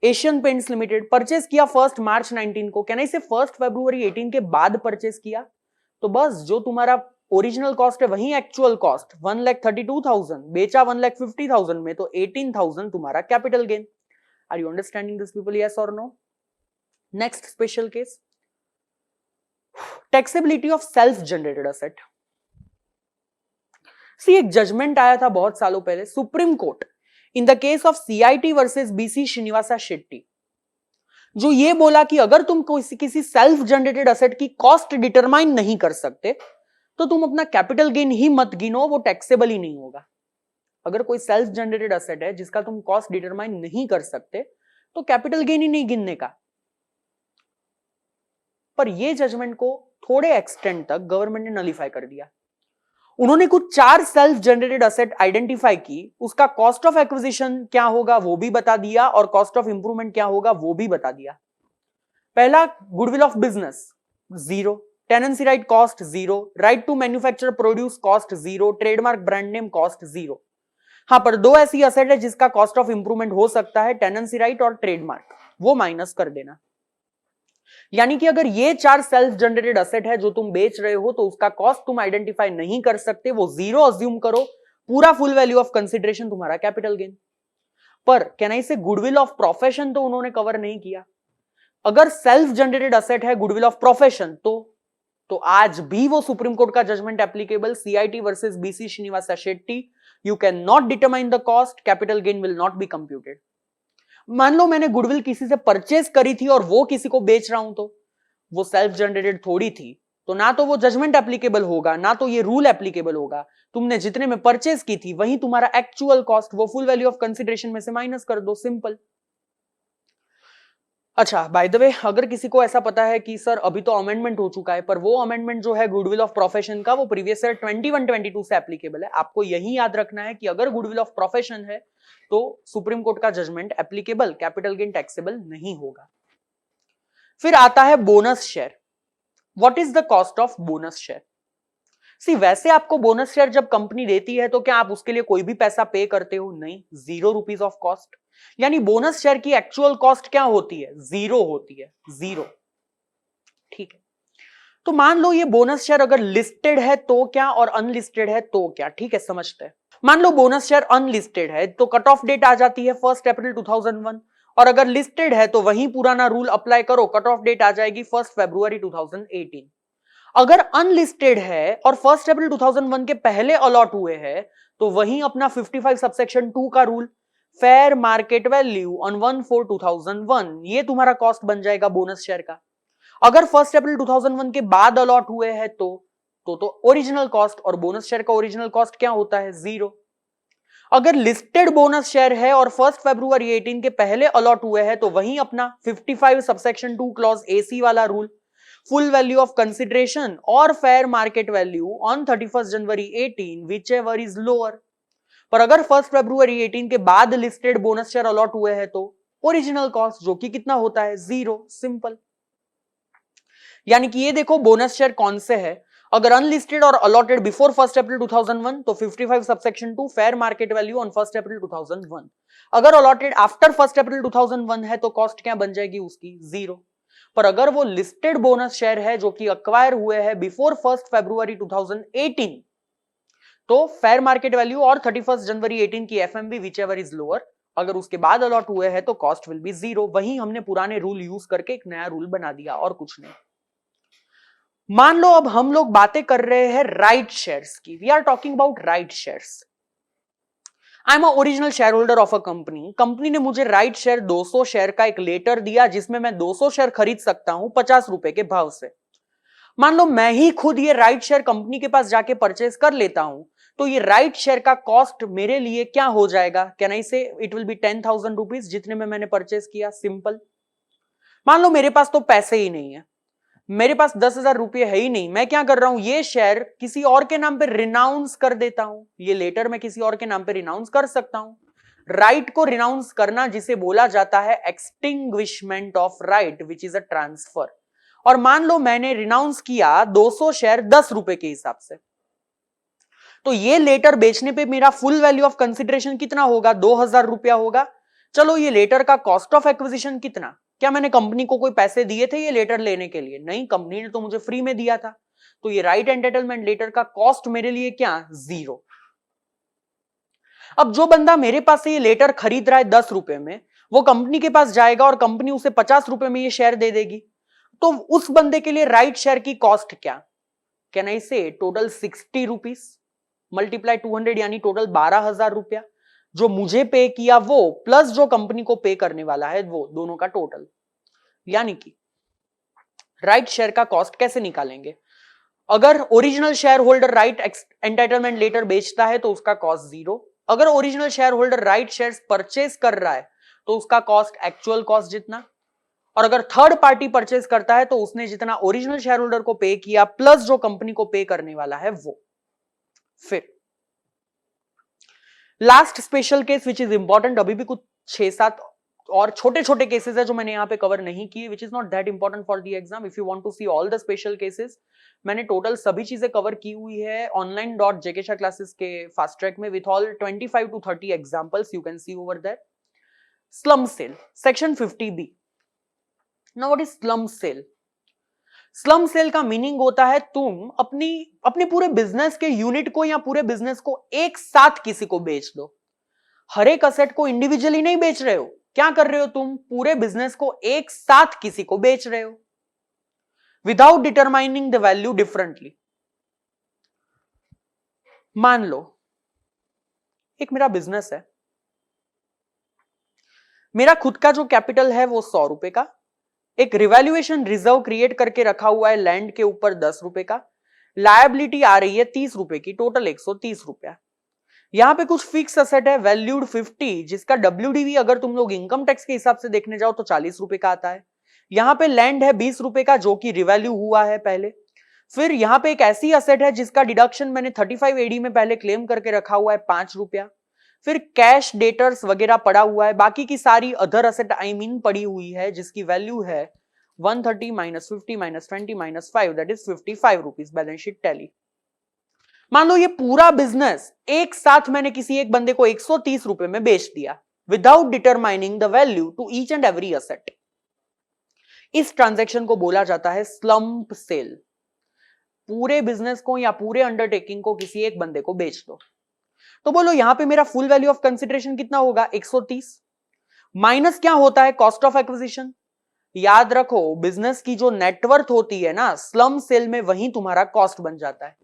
Asian Paints limited purchase किया 1 मार्च 19 को, कैन आई से 1 फरवरी 18 के बाद परचेज किया, तो बस जो तुम्हारा ओरिजिनल कॉस्ट है वही एक्चुअल कॉस्ट 1,32,000, बेचा 1,50,000 में, तो 18,000 तुम्हारा capital gain. Are you understanding this people, yes और no? Next special case, taxability of self generated asset. See एक जजमेंट आया था बहुत सालों पहले Supreme Court in the case of CIT versus BC Srinivasa Shetty, जो ये बोला कि अगर तुम किसी सेल्फ जनरेटेड असेट की कॉस्ट डिटरमाइन नहीं कर सकते तो तुम अपना कैपिटल गेन ही मत गिनो, वो टैक्सेबल ही नहीं होगा। अगर कोई सेल्फ जनरेटेड असेट है जिसका तुम कॉस्ट डिटरमाइन नहीं कर सकते तो कैपिटल गेन ही नहीं गिनने का। पर ये जजमेंट को थोड़े एक्सटेंड तक गवर्नमेंट ने नलिफाई कर दिया। उन्होंने कुछ 4 सेल्फ जनरेटेड असेट आइडेंटिफाई की, उसका कॉस्ट ऑफ एक्विजिशन क्या होगा वो भी बता दिया और कॉस्ट ऑफ इंप्रूवमेंट क्या होगा वो भी बता दिया। पहला, goodwill of business 0, tenancy right cost 0, right to manufacture produce cost 0, trademark brand name cost 0। हाँ, पर 2 ऐसी असेट है जिसका कॉस्ट ऑफ इंप्रूवमेंट हो सकता है, टेनेंसी राइट और ट्रेडमार्क, वो माइनस कर देना। यानी कि अगर ये 4 सेल्फ जनरेटेड असेट है जो तुम बेच रहे हो तो उसका कॉस्ट तुम आइडेंटिफाई नहीं कर सकते, वो 0 अज्यूम करो, पूरा फुल वैल्यू ऑफ कंसिडरेशन तुम्हारा कैपिटल गेन। पर कैन आई से गुडविल ऑफ प्रोफेशन तो उन्होंने कवर नहीं किया। अगर सेल्फ जनरेटेड असेट है गुडविल ऑफ प्रोफेशन तो आज भी वो सुप्रीम कोर्ट का judgment applicable, CIT versus BC Srinivasa Shetty, you can not determine the cost, capital gain will not be computed. मान लो मैंने गुडविल किसी से परचेज करी थी और वो किसी को बेच रहा हूं, तो वो सेल्फ जनरेटेड थोड़ी थी, तो ना तो वो जजमेंट एप्लीकेबल होगा ना तो ये रूल एप्लीकेबल होगा। तुमने जितने में परचेज की थी वही तुम्हारा एक्चुअल कॉस्ट, वो फुल वैल्यू ऑफ कंसिडरेशन में से माइनस कर दो, सिंपल। अच्छा, बाय द वे, अगर किसी को ऐसा पता है कि सर अभी तो अमेंडमेंट हो चुका है, पर वो अमेंडमेंट जो है गुडविल ऑफ प्रोफेशन का वो प्रीवियस ईयर 21-22 से एप्लीकेबल है, आपको यही याद रखना है कि अगर गुडविल ऑफ प्रोफेशन है तो सुप्रीम कोर्ट का judgment applicable, capital gain taxable नहीं होगा। फिर आता है bonus share. What is the cost of bonus share? See वैसे आपको बोनस शेयर जब कंपनी देती है तो क्या आप उसके लिए कोई भी पैसा पे करते हो? नहीं, 0 रुपीज ऑफ कॉस्ट। यानी बोनस शेयर की एक्चुअल कॉस्ट क्या होती है? 0 होती है, 0। ठीक है, तो मान लो ये बोनस शेयर अगर लिस्टेड है तो क्या और अनलिस्टेड है तो क्या? ठीक है, समझते हैं। मान लो बोनस शेयर अनलिस्टेड है तो कट ऑफ डेट आ जाती है 1 अप्रैल 2001, और अगर लिस्टेड है तो वही पुराना रूल अप्लाई करो, कट ऑफ डेट आ जाएगी 1 फरवरी 2018। अगर अनलिस्टेड है और 1 अप्रैल 2001 के पहले अलॉट हुए हैं तो वही अपना 55 सबसेक्शन 2 का rule, fair market value on 1/4/2001, ये तुम्हारा कॉस्ट बन जाएगा बोनस शेयर का। अगर 1 अप्रैल 2001 के बाद अलॉट हुए हैं तो ओरिजिनल कॉस्ट, और बोनस शेयर का ओरिजिनल कॉस्ट क्या होता है? 0। अगर लिस्टेड बोनस शेयर है और 1 फरवरी 18 के पहले अलॉट हुए हैं तो वही अपना 55 सबसेक्शन 2 क्लॉज AC वाला rule, full value of consideration और fair market value on 31 January 18 whichever is lower. पर अगर 1 फरवरी 18 के बाद लिस्टेड बोनस शेयर अलॉट हुए हैं तो ओरिजिनल कॉस्ट जो कि कितना होता है? 0। सिंपल। यानी कि ये देखो बोनस शेयर कौन से है, अगर अनलिस्टेड और अलॉटेड बिफोर 1 अप्रैल 2001 तो 55 subsection 2 fair market value on 1 April 2001। अगर अलॉटेड आफ्टर 1 अप्रैल 2001 है तो कॉस्ट क्या बन जाएगी उसकी? 0। पर अगर वो लिस्टेड बोनस शेयर है जो कि अक्वायर हुए हैं बिफोर 1 फरवरी 2018 तो फेयर मार्केट वैल्यू और 31 जनवरी 18 की FMV which ever is lower, अगर उसके बाद अलॉट हुए हैं तो कॉस्ट विल बी 0। वही हमने पुराने रूल यूज करके एक नया रूल बना दिया और कुछ नहीं। मान लो अब हम लोग बातें कर रहे हैं राइट शेयर्स की। We are talking about right shares. I am original share holder of a company. Company ने मुझे राइट शेयर 200 शेयर का एक लेटर दिया जिसमें मैं 200 शेयर खरीद सकता हूं 50 रुपए के भाव से। मान लो मैं ही खुद ये राइट शेयर कंपनी के पास जाके परचेस कर लेता हूं तो ये राइट शेयर का कॉस्ट मेरे लिए क्या हो जाएगा? कैन आई से इट विल बी 10,000 रुपीज जितने में मैंने परचेस किया। सिंपल। मान लो मेरे पास तो पैसे ही नहीं है, मेरे पास 10,000 रुपये है ही नहीं, मैं क्या कर रहा हूं? ये शेयर किसी और के नाम पे रिनाउंस कर देता हूं। ये लेटर मैं किसी और के नाम पे रिनाउंस कर सकता हूं। राइट को रिनाउंस करना जिसे बोला जाता है extinguishment of right which is a transfer. और मान लो मैंने रिनाउंस किया 200 शेयर 10 रुपए के हिसाब से, तो ये लेटर बेचने पे मेरा फुल वैल्यू ऑफ कंसिडरेशन कितना होगा? 2,000 रुपया होगा। चलो ये लेटर का कॉस्ट ऑफ एक्विजिशन कितना? क्या मैंने कंपनी को कोई पैसे दिए थे ये लेटर लेने के लिए? नहीं, कंपनी ने तो मुझे फ्री में दिया था। तो ये राइट एंटाइटलमेंट लेटर का कॉस्ट मेरे लिए क्या? 0। अब जो बंदा मेरे पास से ये लेटर खरीद रहा है 10 रुपए में, वो कंपनी के पास जाएगा और कंपनी उसे 50 रुपए में ये शेयर दे देगी, तो उस बंदे के लिए राइट शेयर की कॉस्ट क्या? कैन आई से टोटल 60 रुपीज मल्टीप्लाई 200 यानी टोटल 12,000 रुपया जो मुझे पे किया वो प्लस जो कंपनी को पे करने वाला है वो, दोनों का टोटल। यानी कि राइट शेयर का कॉस्ट कैसे निकालेंगे? अगर original share holder right entitlement letter बेचता है तो उसका कॉस्ट 0। अगर original share holder right shares purchase कर रहा है तो उसका कॉस्ट एक्चुअल कॉस्ट जितना, और अगर थर्ड पार्टी परचेस करता है तो उसने जितना ओरिजिनल शेयर होल्डर को पे किया प्लस जो कंपनी को पे करने वाला है वो। फिर last special case which is important, अभी भी कुछ 6-7 और छोटे छोटे केसेस है जो मैंने यहां पे कवर नहीं किए, which is not that important for the exam. If you want to see all the special cases, मैंने टोटल सभी चीजें कवर की हुई है online.jkshah classes के फास्ट ट्रैक में with all 25 to 30 examples you can see over there. Slump sale section 50B। Now what is slump sale? Slump sale का मीनिंग होता है तुम अपने पूरे बिजनेस के यूनिट को या पूरे बिजनेस को एक साथ किसी को बेच दो। हर एक असेट को इंडिविजुअली नहीं बेच रहे हो, क्या कर रहे हो? तुम पूरे बिजनेस को एक साथ किसी को बेच रहे हो without determining the value differently. मान लो एक मेरा बिजनेस है, मेरा खुद का जो कैपिटल है वो 100 रुपए का, एक रिवैल्यूएशन रिजर्व क्रिएट करके रखा हुआ है लैंड के ऊपर 10 रुपए का, लायबिलिटी आ रही है 30 रुपए की, टोटल 130 रुपया। यहां पे कुछ फिक्स असेट है वैल्यूड 50 जिसका WDV अगर तुम लोग इनकम टैक्स के हिसाब से देखने जाओ तो 40 रुपए का आता है। यहां पे लैंड है 20 रुपए का जो कि रिवैल्यू हुआ है पहले। फिर यहां पे एक ऐसी असेट है जिसका डिडक्शन मैंने 35 AD में पहले क्लेम करके रखा हुआ है 5 रुपया। फिर कैश डेटर्स वगैरह पड़ा हुआ है, बाकी की सारी अदर असेट आई मीन पड़ी हुई है जिसकी वैल्यू है 130 minus 50 minus 20 minus 5 that is 55 rupees balance sheet tally. मान लो ये पूरा बिजनेस एक साथ मैंने किसी एक बंदे को 130 रुपए में बेच दिया without determining the value to each and every asset. इस ट्रांजैक्शन को बोला जाता है स्लम्प सेल। पूरे बिजनेस को या पूरे अंडरटेकिंग को किसी एक बंदे को बेच दो। तो बोलो यहां पे मेरा फुल वैल्यू ऑफ कंसिडरेशन कितना होगा 130 माइनस क्या होता है कॉस्ट ऑफ एक्विजिशन। याद रखो बिजनेस की जो नेटवर्थ होती है ना स्लम सेल में वही तुम्हारा कॉस्ट बन जाता है।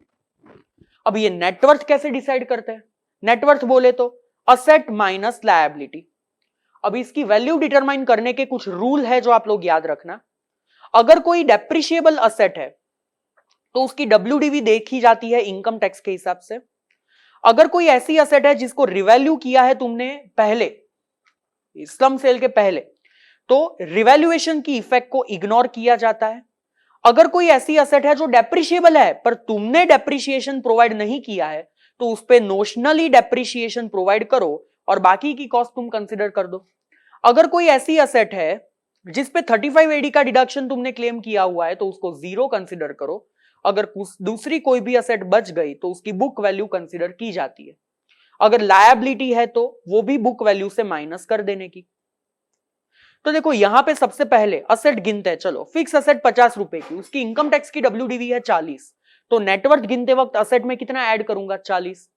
अब ये नेटवर्थ कैसे डिसाइड करते हैं? नेटवर्थ बोले तो असेट माइनस लायबिलिटी। अब इसकी वैल्यू डिटरमाइन करने के कुछ रूल है जो आप लोग याद रखना। अगर कोई डेप्रिशिएबल असेट है तो उसकी WDV देखी जाती है इनकम टैक्स के हिसाब से। अगर कोई ऐसी असेट है जिसको रिवैल्यू किया है तुमने पहले स्लम सेल के पहले तो रिवैल्यूएशन की इफेक्ट को इग्नोर किया जाता है। अगर कोई ऐसी असेट है जो डेप्रिशिएबल है पर तुमने डेप्रिसिएशन प्रोवाइड नहीं किया है तो उस पे नोशनली डेप्रिसिएशन प्रोवाइड करो और बाकी की कॉस्ट तुम कंसिडर कर दो। अगर कोई ऐसी असेट है जिस पे 35 AD का डिडक्शन तुमने क्लेम किया हुआ है तो उसको 0 कंसिडर करो। अगर दूसरी कोई भी असेट बच गई तो उसकी बुक वैल्यू कंसिडर की जाती है। अगर लायबिलिटी है तो वो भी बुक वैल्यू से माइनस कर देने की। तो देखो यहां पे सबसे पहले असेट गिनते हैं। चलो फिक्स असेट 50 रुपए की, उसकी इनकम टैक्स की WDV है 40, तो नेटवर्थ गिनते वक्त असेट में कितना ऐड करूंगा 40।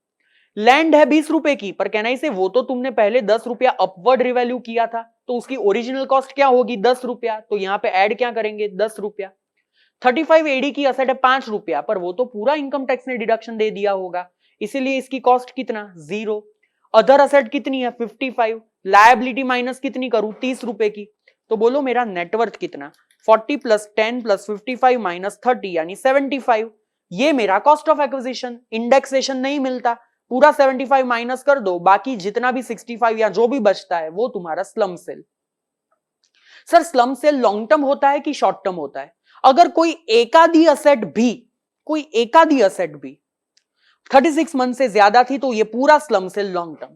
लैंड है 20 रुपए की पर कहना इसे वो तो तुमने पहले 10 रुपया अपवर्ड रिवैल्यू किया था तो उसकी ओरिजिनल कॉस्ट क्या होगी 10 रुपया, तो यहां पे ऐड क्या करेंगे 10 रुपया। 35 AD की असेट है 5 रुपया पर वो तो पूरा इनकम टैक्स ने डिडक्शन दे दिया होगा इसीलिए इसकी कॉस्ट कितना 0। अदर असेट कितनी है 55, लायबिलिटी माइनस कितनी करूं 30 रुपए की, तो बोलो मेरा नेटवर्थ कितना 40 प्लस 10 प्लस 55 माइनस 30 यानी 75। ये मेरा कॉस्ट ऑफ एक्विजिशन। इंडेक्सेशन नहीं मिलता, पूरा 75 माइनस कर दो, बाकी जितना भी 65 या जो भी बचता है वो तुम्हारा slump sale. Sir slump sale long term होता है कि शॉर्ट टर्म होता है? अगर कोई एकाधी असेट भी 36 मंथ से ज्यादा थी तो ये पूरा स्लम सेल लॉन्ग टर्म,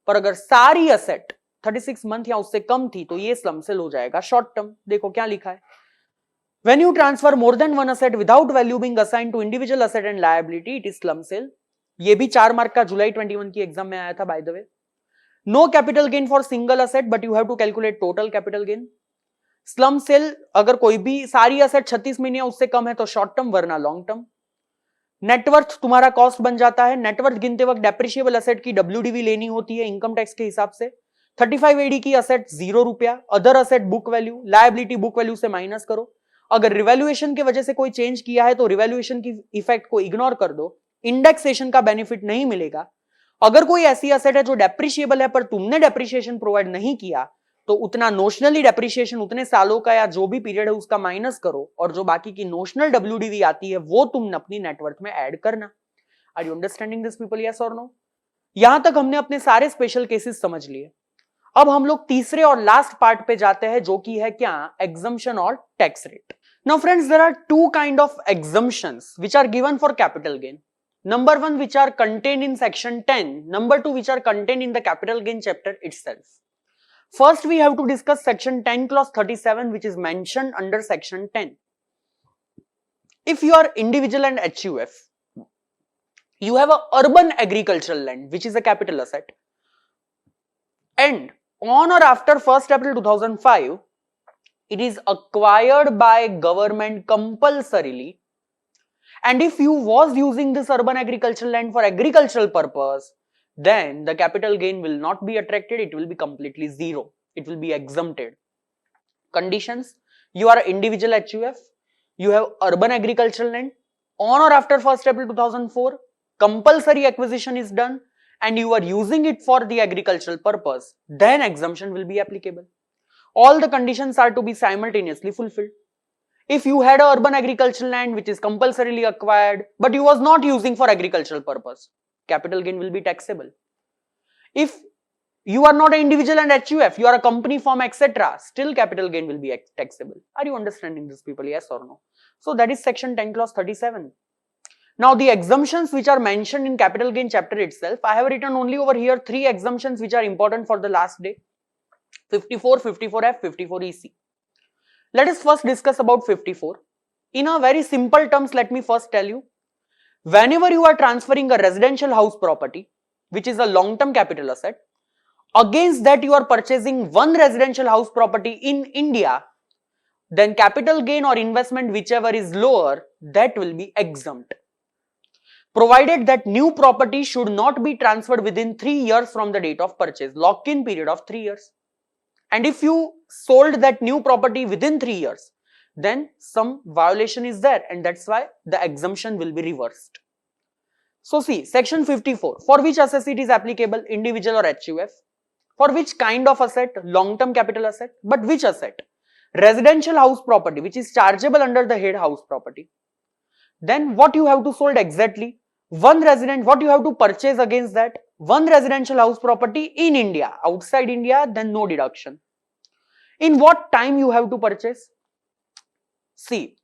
पर अगर सारी असेट 36 मंथ या उससे कम थी तो ये स्लम सेल हो जाएगा शॉर्ट टर्म। देखो क्या लिखा है, when you transfer more than one asset without value being assigned to individual asset and liability it is slum sale। ये भी 4 मार्क का जुलाई 21 की एग्जाम में आया था by the way. No capital gain for single asset but you have to calculate total capital gain. Slump sale अगर कोई भी सारी असेट 36 महीने उससे कम है तो शॉर्ट टर्म वरना लॉन्ग टर्म। नेटवर्थ तुम्हारा कॉस्ट बन जाता है। नेटवर्थ गिनते वक्त डेप्रिशिएबल असेट की WDV लेनी होती है इनकम टैक्स के हिसाब से। 35 AD की असेट 0 रुपया, other asset book value, liability book value से माइनस करो। अगर रिवैल्यूएशन की वजह से कोई चेंज किया है तो रिवैल्यूएशन की इफेक्ट को इग्नोर कर दो, इंडेक्सेशन का बेनिफिट नहीं मिलेगा। अगर कोई ऐसी असेट है जो डेप्रिशिएबल है पर तुमने डेप्रिसिएशन प्रोवाइड नहीं किया तो उतना नोशनली डेप्रिसिएशन उतने सालों का या जो भी पीरियड है उसका माइनस करो और जो बाकी की नोशनल WDV आती है वो तुम अपनी नेटवर्थ में ऐड करना। Are you understanding this people, yes और नो? यहां तक हमने अपने सारे स्पेशल केसेस समझ लिए। अब हम लोग तीसरे और लास्ट पार्ट पे जाते हैं जो कि है क्या एग्जम्पशन और tax rate. Now friends there are two kind of exemptions which are given for capital gain. Number 1 which are contained in section 10, number 2 which are contained in the capital gain chapter itself. First we have to discuss section 10 clause 37 which is mentioned under section 10. If you are individual and HUF, you have a urban agricultural land which is a capital asset and on or after 1st April 2005 it is acquired by government compulsorily. And if you was using this urban agricultural land for agricultural purpose, then the capital gain will not be attracted, it will be completely zero, it will be exempted. Conditions: you are individual HUF, you have urban agricultural land, on or after 1st April 2004, compulsory acquisition is done and you are using it for the agricultural purpose, then exemption will be applicable. All the conditions are to be simultaneously fulfilled. If you had a urban agricultural land which is compulsorily acquired but you was not using for agricultural purpose, capital gain will be taxable. If you are not an individual and HUF, you are a company firm etc, still capital gain will be taxable. Are you understanding this people, yes or no? So that is section 10 clause 37. Now the exemptions which are mentioned in capital gain chapter itself, I have written only over here 3 exemptions which are important for the last day: 54, 54F, 54EC. Let us first discuss about 54. In a very simple terms, let me first tell you, whenever you are transferring a residential house property, which is a long-term capital asset, against that you are purchasing one residential house property in India, then capital gain or investment, whichever is lower, that will be exempt. Provided that new property should not be transferred within 3 years from the date of purchase, lock-in period of 3 years. And if you sold that new property within 3 years, then some violation is there, and that's why the exemption will be reversed. So see, section 54, for which asset it is applicable, individual or HUF? For which kind of asset? Long-term capital asset. But which asset? Residential house property, which is chargeable under the head house property. Then what you have to sold exactly? One resident, what you have to purchase against that? One residential house property in India. Outside India, then no deduction. In what time you have to purchase? See,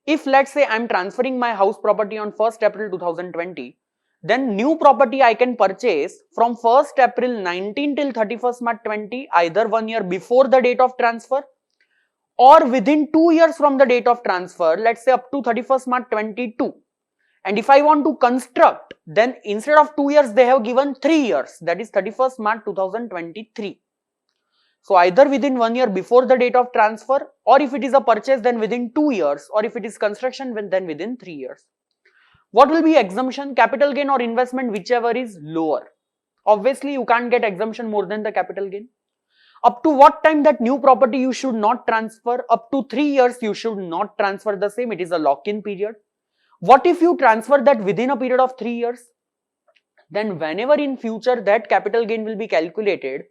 if let's say I am transferring my house property on 1st April 2020, then new property I can purchase from 1st April 19 till 31st March 20, either 1 year before the date of transfer or within 2 years from the date of transfer, let's say up to 31st March 22. And if I want to construct, then instead of 2 years, they have given 3 years, that is 31st March 2023. So either within 1 year before the date of transfer, or if it is a purchase, then within 2 years, or if it is construction, then within 3 years. What will be exemption? Capital gain or investment, whichever is lower. Obviously, you can't get exemption more than the capital gain. Up to what time that new property you should not transfer? Up to 3 years, you should not transfer the same. It is a lock-in period. What if you transfer that within a period of 3 years? Then whenever in future that capital gain will be calculated,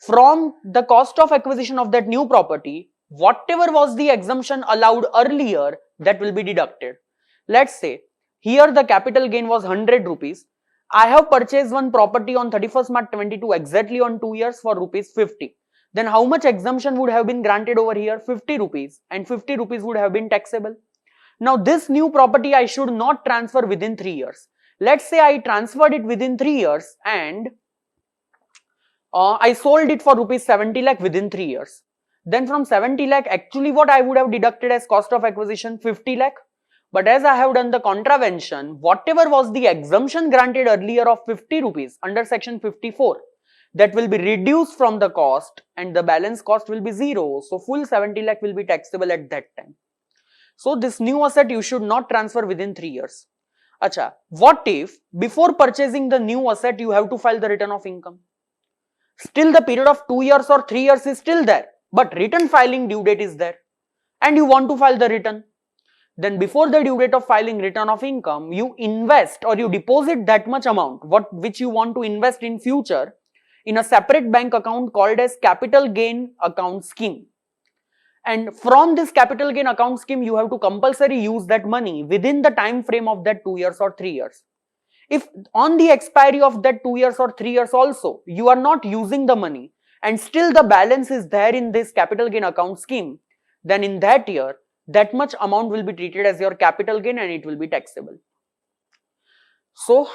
from the cost of acquisition of that new property, whatever was the exemption allowed earlier, that will be deducted. Let's say, here the capital gain was 100 rupees. I have purchased one property on 31st March 22 exactly on 2 years for rupees 50. Then how much exemption would have been granted over here? 50 rupees, and 50 rupees would have been taxable. Now this new property I should not transfer within 3 years. Let's say I transferred it within 3 years and I sold it for rupees 70 lakh within 3 years. Then from 70 lakh, actually what I would have deducted as cost of acquisition? 50 lakh. But as I have done the contravention, whatever was the exemption granted earlier of 50 rupees under section 54, that will be reduced from the cost and the balance cost will be 0. So full 70 lakh will be taxable at that time. So this new asset you should not transfer within 3 years. Acha, what if before purchasing the new asset you have to file the return of income? Still the period of 2 years or 3 years is still there, but return filing due date is there and you want to file the return. Then before the due date of filing return of income, you invest or you deposit that much amount which you want to invest in future in a separate bank account called as capital gain account scheme. And from this capital gain account scheme, you have to compulsory use that money within the time frame of that 2 years or 3 years. If on the expiry of that 2 years or 3 years also, you are not using the money and still the balance is there in this capital gain account scheme, then in that year, that much amount will be treated as your capital gain and it will be taxable. So,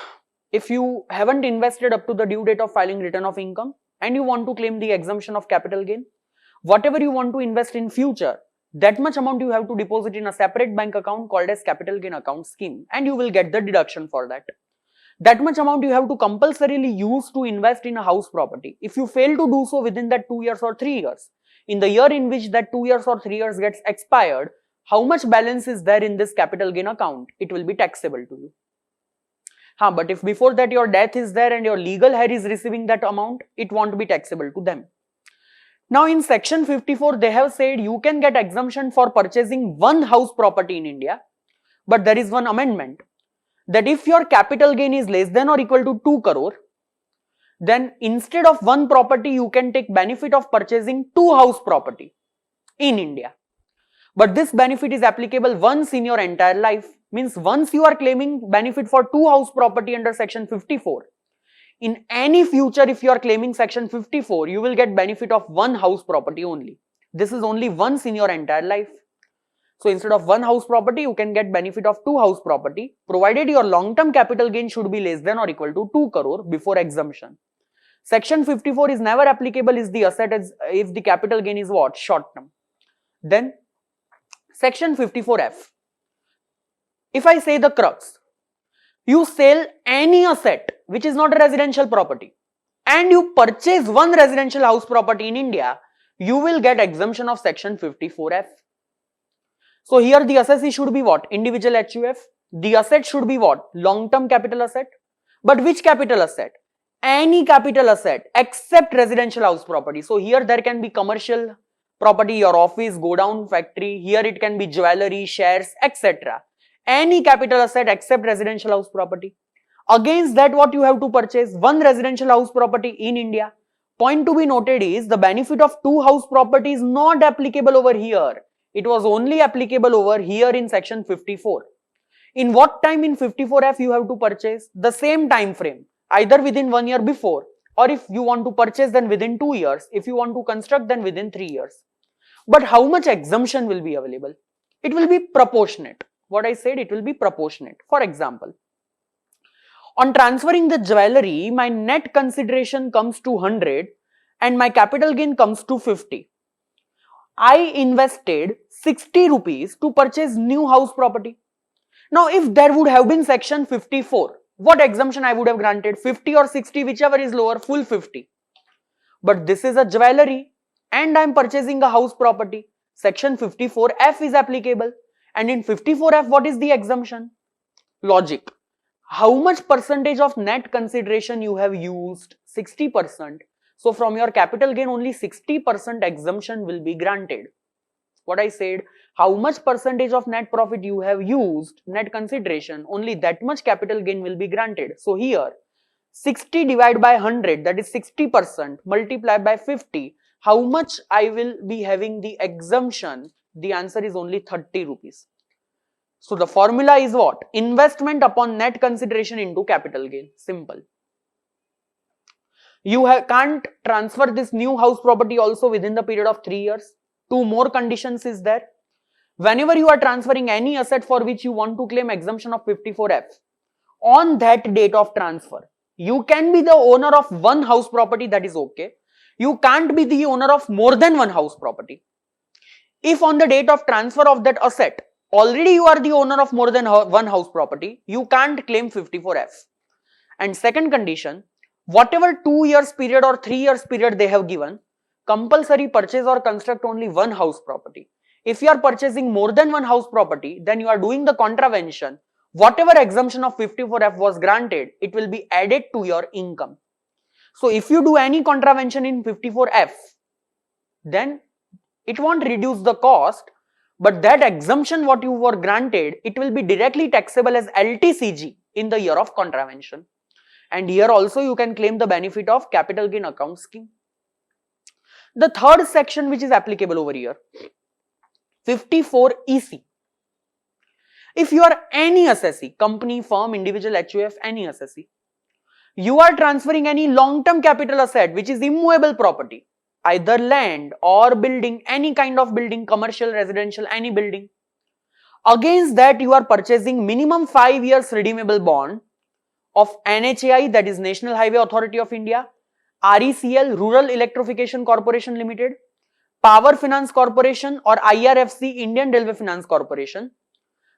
if you haven't invested up to the due date of filing return of income and you want to claim the exemption of capital gain, whatever you want to invest in future, that much amount you have to deposit in a separate bank account called as capital gain account scheme and you will get the deduction for that. That much amount you have to compulsorily use to invest in a house property. If you fail to do so within that 2 years or 3 years, in the year in which that 2 years or 3 years gets expired, how much balance is there in this capital gain account? It will be taxable to you. But if before that your death is there and your legal heir is receiving that amount, it won't be taxable to them. Now in section 54, they have said you can get exemption for purchasing one house property in India, but there is one amendment that if your capital gain is less than or equal to 2 crore, then instead of one property, you can take benefit of purchasing 2 house property in India. But this benefit is applicable once in your entire life. Means once you are claiming benefit for 2 house property under section 54, in any future if you are claiming section 54, you will get benefit of 1 house property only. This is only once in your entire life. So instead of 1 house property, you can get benefit of 2 house property, provided your long-term capital gain should be less than or equal to 2 crore before exemption. Section 54 is never applicable if the asset is, if the capital gain is what? Short term. Then section 54F. If I say the crux, you sell any asset which is not a residential property and you purchase one residential house property in India, you will get exemption of section 54F. So here the assessee should be what? Individual HUF. The asset should be what? Long-term capital asset. But which capital asset? Any capital asset except residential house property. So here there can be commercial property, your office, godown, factory. Here it can be jewelry, shares, etc. Any capital asset except residential house property. Against that, what you have to purchase? One residential house property in India. Point to be noted is the benefit of two house property is not applicable over here. It was only applicable over here in section 54. In what time in 54F you have to purchase? The same time frame, either within 1 year before, or if you want to purchase then within 2 years, if you want to construct then within 3 years. But how much exemption will be available? It will be proportionate. What I said, it will be proportionate. For example, on transferring the jewelry, my net consideration comes to 100 and my capital gain comes to 50. I invested 60 rupees to purchase new house property. Now, if there would have been section 54, what exemption I would have granted? 50 or 60, whichever is lower, full 50. But this is a jewelry and I am purchasing a house property. Section 54F is applicable. And in 54F, what is the exemption? Logic. How much percentage of net consideration you have used? 60%. So from your capital gain, only 60% exemption will be granted. What I said, how much percentage of net profit you have used, net consideration, only that much capital gain will be granted. So here, 60 divided by 100, that is 60%, multiplied by 50, how much I will be having the exemption? The answer is only 30 rupees. So the formula is what? Investment upon net consideration into capital gain. Simple. You can't transfer this new house property also within the period of 3 years. Two more conditions is there. Whenever you are transferring any asset for which you want to claim exemption of 54F, on that date of transfer, you can be the owner of one house property, that is okay. You can't be the owner of more than one house property. If on the date of transfer of that asset, already you are the owner of more than one house property, you can't claim 54F. And second condition, whatever 2 years period or 3 years period they have given, compulsory purchase or construct only one house property. If you are purchasing more than one house property, then you are doing the contravention. Whatever exemption of 54F was granted, it will be added to your income. So if you do any contravention in 54F, then it won't reduce the cost, but that exemption what you were granted, it will be directly taxable as LTCG in the year of contravention. And here also you can claim the benefit of capital gain account scheme. The third section which is applicable over here, 54EC. If you are any assessee, company, firm, individual, HUF, any assessee, you are transferring any long-term capital asset which is immovable property, either land or building, any kind of building, commercial, residential, any building. Against that you are purchasing minimum 5 years redeemable bond of NHAI, that is National Highway Authority of India, RECL, Rural Electrification Corporation Limited, Power Finance Corporation or IRFC, Indian Railway Finance Corporation.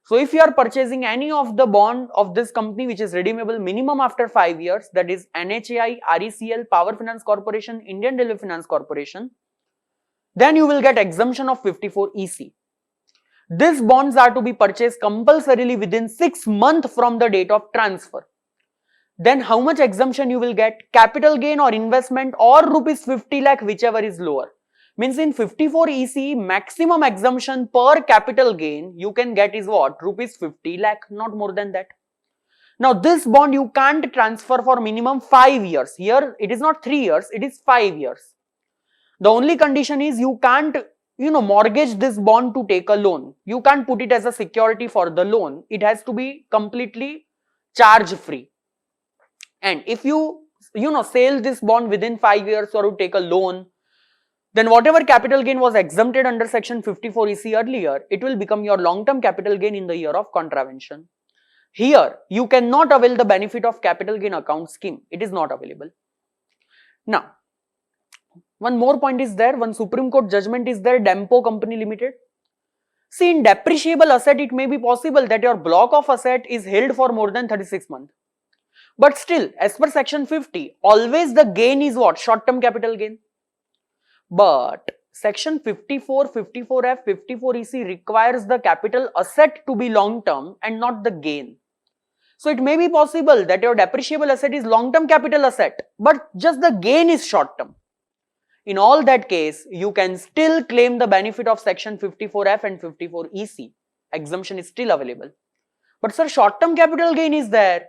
So if you are purchasing any of the bond of this company which is redeemable minimum after 5 years, that is NHAI, RECL, Power Finance Corporation, Indian Railway Finance Corporation, then you will get exemption of 54EC. These bonds are to be purchased compulsorily within 6 months from the date of transfer. Then how much exemption you will get? Capital gain or investment or rupees 50 lakh, whichever is lower. Means in 54EC, maximum exemption per capital gain you can get is what? Rupees 50 lakh, not more than that. Now this bond you can't transfer for minimum 5 years. Here it is not 3 years, it is 5 years. The only condition is you can't mortgage this bond to take a loan. You can't put it as a security for the loan. It has to be completely charge free. And if you sell this bond within 5 years or you take a loan, then whatever capital gain was exempted under section 54EC earlier, it will become your long-term capital gain in the year of contravention. Here, you cannot avail the benefit of capital gain account scheme. It is not available. Now, One more point is there, one Supreme Court judgment is there, Dempo Company Limited. See, in depreciable asset, it may be possible that your block of asset is held for more than 36 months. But still, as per section 50, always the gain is what? Short-term capital gain. But section 54, 54F, 54EC requires the capital asset to be long-term and not the gain. So it may be possible that your depreciable asset is long-term capital asset, but just the gain is short-term. In all that case, you can still claim the benefit of section 54F and 54EC. Exemption is still available. But sir, short-term capital gain is there.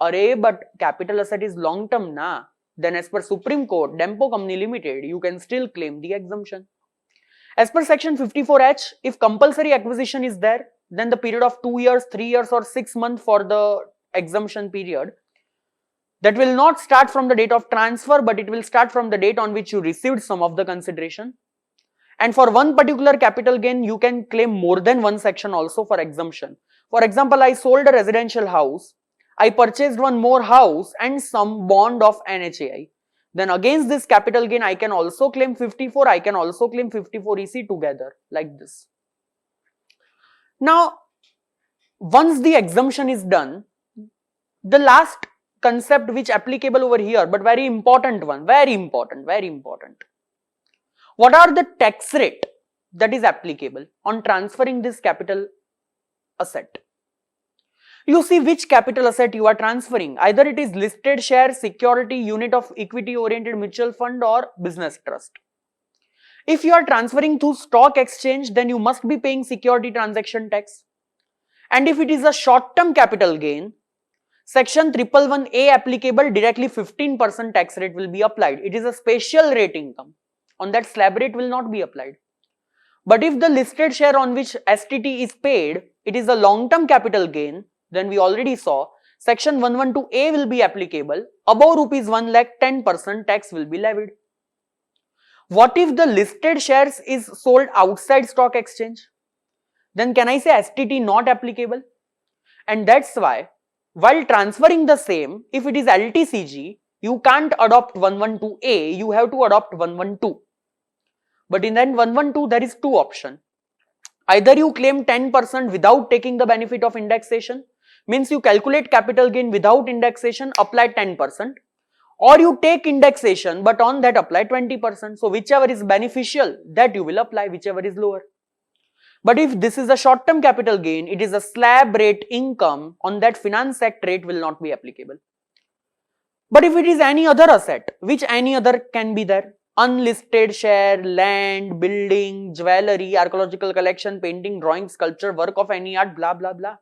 Array, but capital asset is long-term na. Then as per Supreme Court, Dempo Company Limited, you can still claim the exemption. As per section 54H, if compulsory acquisition is there, then the period of 2 years, 3 years or 6 months for the exemption period, that will not start from the date of transfer, but it will start from the date on which you received some of the consideration. And for one particular capital gain, you can claim more than one section also for exemption. For example, I sold a residential house, I purchased one more house and some bond of NHAI. Then against this capital gain, I can also claim 54, I can also claim 54EC together, like this. Now, once the exemption is done, the last concept which applicable over here, but very important one, very important. What are the tax rate that is applicable on transferring this capital asset? You see which capital asset you are transferring. Either it is listed share, security, unit of equity oriented mutual fund or business trust. If you are transferring through stock exchange, then you must be paying security transaction tax. And if it is a short-term capital gain, section 111A applicable, directly 15% tax rate will be applied. It is a special rate income. On that slab rate will not be applied. But if the listed share on which STT is paid, it is a long-term capital gain, then we already saw section 112A will be applicable. Above rupees 1 lakh, 10% tax will be levied. What if the listed shares is sold outside stock exchange? Then can I say STT not applicable? And that's why while transferring the same, if it is LTCG, you can't adopt 112A, you have to adopt 112. But in that 112, there is two options. Either you claim 10% without taking the benefit of indexation, means you calculate capital gain without indexation, apply 10%, or you take indexation but on that apply 20%. So whichever is beneficial, that you will apply, whichever is lower. But if this is a short-term capital gain, it is a slab rate income, on that Finance Act rate will not be applicable. But if it is any other asset, which any other can be there? Unlisted share, land, building, jewelry, archaeological collection, painting, drawing, sculpture, work of any art, blah, blah, blah.